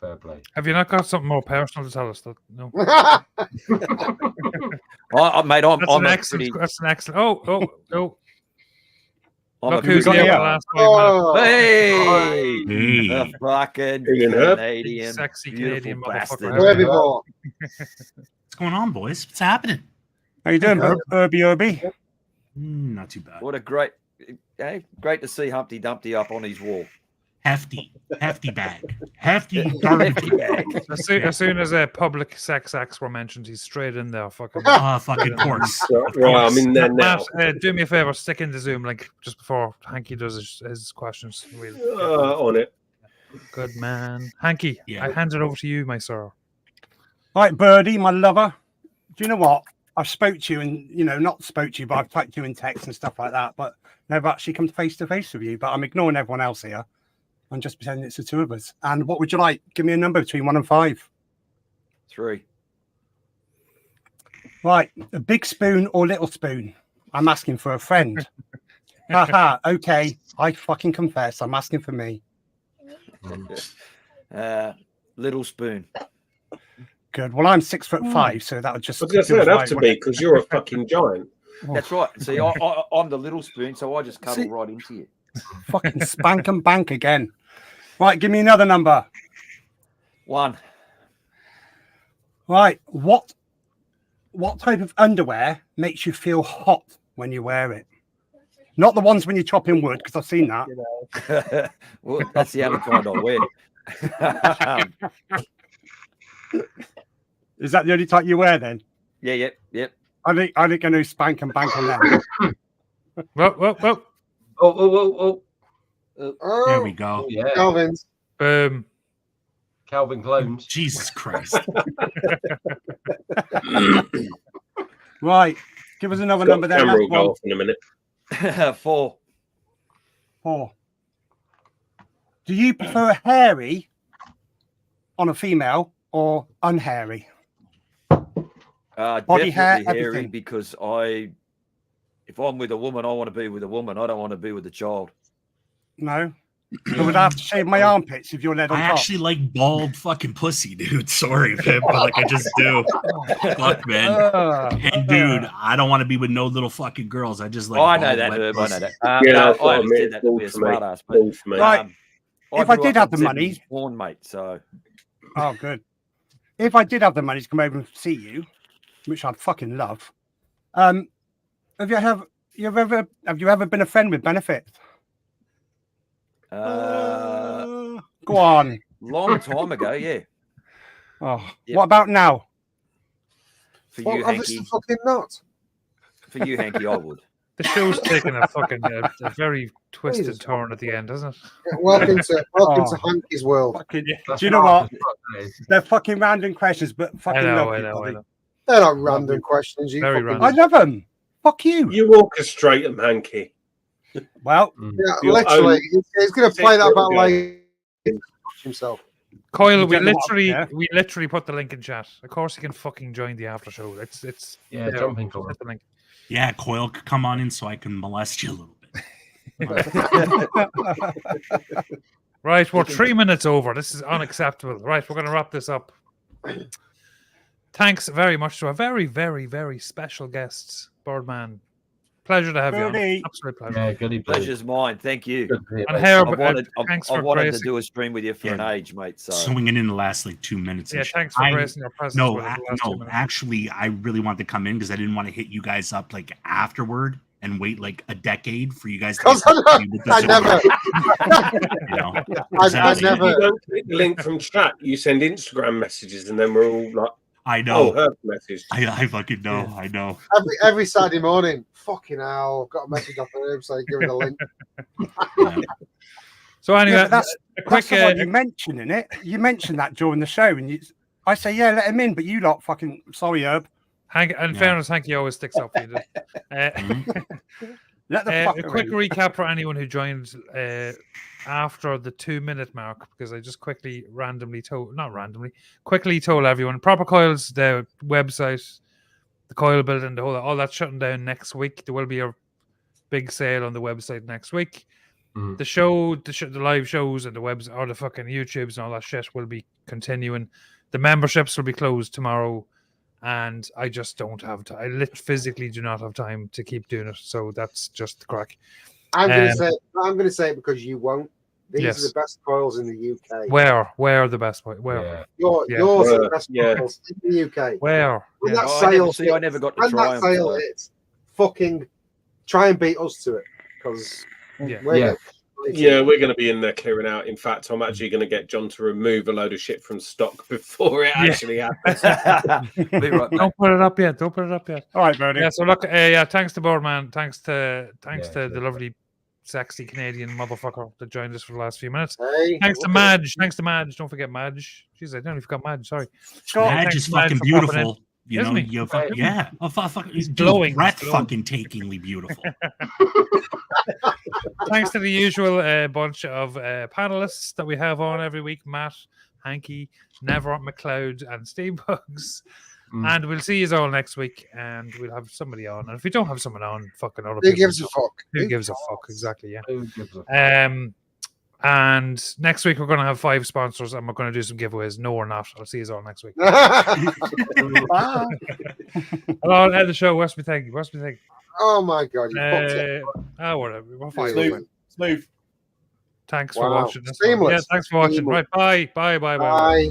fair play. Have you not got something more personal to tell us? No. Mate, I'm That's an excellent. Oh. Look who's here the last 5 minutes. Hey! The fucking Canadian, sexy beautiful Canadian bastard. motherfucker. What's going on, boys? What's happening? How you doing, Herbie? Not too bad. What a great to see Humpty Dumpty up on his wall. Hefty bag. Hefty garbage bag. As soon as public sex acts were mentioned, he's straight in there. Fucking course. Right, I'm in there now. Matt, do me a favor, stick in the Zoom link just before Hanky does his questions. On it. Good man. Hanky, I hand it over to you, my sir. Right, Birdie, my lover. Do you know what? I've spoke to you and, not spoke to you, but I've typed to you in text and stuff like that, but never actually come face to face with you. But I'm ignoring everyone else here. I'm just pretending it's the two of us. And what would you like? Give me a number between 1 and 5. 3. Right. A big spoon or little spoon? I'm asking for a friend. Haha. Okay. I fucking confess. I'm asking for me. Little spoon. Good. Well, I'm 6'5", so that would just. I was going to say it'd have to be because you're a fucking giant. That's right. See, I'm the little spoon, so I just cuddle right into you. Fucking spank and bank again. Right, give me another number. 1. Right, what type of underwear makes you feel hot when you wear it? Not the ones when you're chopping wood, because I've seen that. Well, that's the only kind I wear. Is that the only type you wear then? Yeah, yep. I think going to spank and bank on them. Whoa. Oh. There we go. Oh, yeah. Calvin's. Boom. Calvin clones. Jesus Christ. Right. Give us another number there. Camera will go off in a minute. 4. 4. Do you prefer hairy on a female or unhairy? Body hair, definitely hairy, everything. because if I'm with a woman, I want to be with a woman. I don't want to be with a child. No. I would have to shave my armpits if you're led on I top. actually like bald fucking pussy, dude. Sorry, man, but I just do. Fuck, man. And dude, I don't want to be with no little fucking girls. I just like. I know that, Herb. I know that. I understand that to be a smart ass. But right. If I did have the money, born mate. So. Oh, good. If I did have the money to come over and see you, which I'd fucking love, have you ever been a friend with benefit? Go on. Long time ago, yeah. Oh, yep. What about now? For you, Hanky. Fucking not. For you, Hanky, I would. The show's taking a fucking a very twisted turn at the end, doesn't it? Yeah, welcome to Hanky's world. Fucking, do you know what? They're fucking random questions, but fucking I know. They're not random questions. Very random. I love them. Fuck you. You orchestrate them, Hanky. Well, yeah, literally, he's going to play that about like himself. Coil, we literally put the link in chat. Of course, you can fucking join the after show. It's jumping Coil. The link. Yeah, Coil, come on in so I can molest you a little bit. Right, we're 3 minutes over. This is unacceptable. Right, we're going to wrap this up. Thanks very much to our very, very, very special guests, Birdman. Pleasure to have you on. Absolute pleasure. Yeah, goody. Pleasure's mine. Thank you. And Herb, I wanted to do a stream with you for an age, mate. So swinging in the last like 2 minutes. Yeah, thanks for gracing your presence. No, actually, I really wanted to come in because I didn't want to hit you guys up like afterward and wait like a decade for you guys. I never. You know, I never. You don't click the link from chat. You send Instagram messages, and then we're all like, I know. Oh, her message. I fucking know. Yeah. I know. Every Saturday morning, fucking hell, got a message off Herb saying give me the link. So anyway, that's a quick. You mentioning it. You mentioned that during the show, and I say, yeah, let him in, but you lot fucking sorry, Herb. In fairness, Hanky always sticks up for you. A quick recap for anyone who joined after the 2 minute mark, because I just quickly told everyone Proper Coils, the website, the coil building, all that's shutting down next week. There will be a big sale on the website next week. The show, the live shows and the webs or the fucking YouTubes and all that shit will be continuing. The memberships will be closed tomorrow. And I just don't have time. I physically do not have time to keep doing it. So that's just the crack. I'm going to say it because you won't. These are the best coils in the UK. Where are the best coils? Where? Yours are the best coils in the UK. Where? When that sale, I never got to try them. It's fucking try and beat us to it because we're Yeah, we're going to be in there clearing out. In fact, I'm actually going to get John to remove a load of shit from stock before it actually happens. Be right back. Don't put it up yet. Don't put it up yet. All right, Bernie. Yeah. So look, yeah. Thanks to Birdman. Thanks to Yeah, the lovely, sexy Canadian motherfucker that joined us for the last few minutes. Hey, Thanks to look at Madge. Thanks to Madge. Don't forget Madge. Jeez, I nearly forgot Madge. Sorry. Madge thanks is to Madge fucking for popping in. beautiful. You Isn't know, he? you fuck, yeah. Oh, he's glowing. breath He's glowing. fucking takingly beautiful. Thanks to the usual bunch of panelists that we have on every week: Matt, Hanky, Never, McLeod, and Steampugs. And we'll see you all next week, and we'll have somebody on. And if we don't have someone on, fucking other Who people. gives a fuck? Who gives a fuck? Exactly. Yeah. Who gives a fuck? And next week we're going to have 5 sponsors, and we're going to do some giveaways. No, we're not. I'll see you all next week. Bye. I'll end the show. What's me think? Oh my god, you fucked it. Whatever. We're fine. Smooth. Thanks for Wow. watching. Seamless. Yeah, thanks for watching. Seamless. Right. Bye. Bye.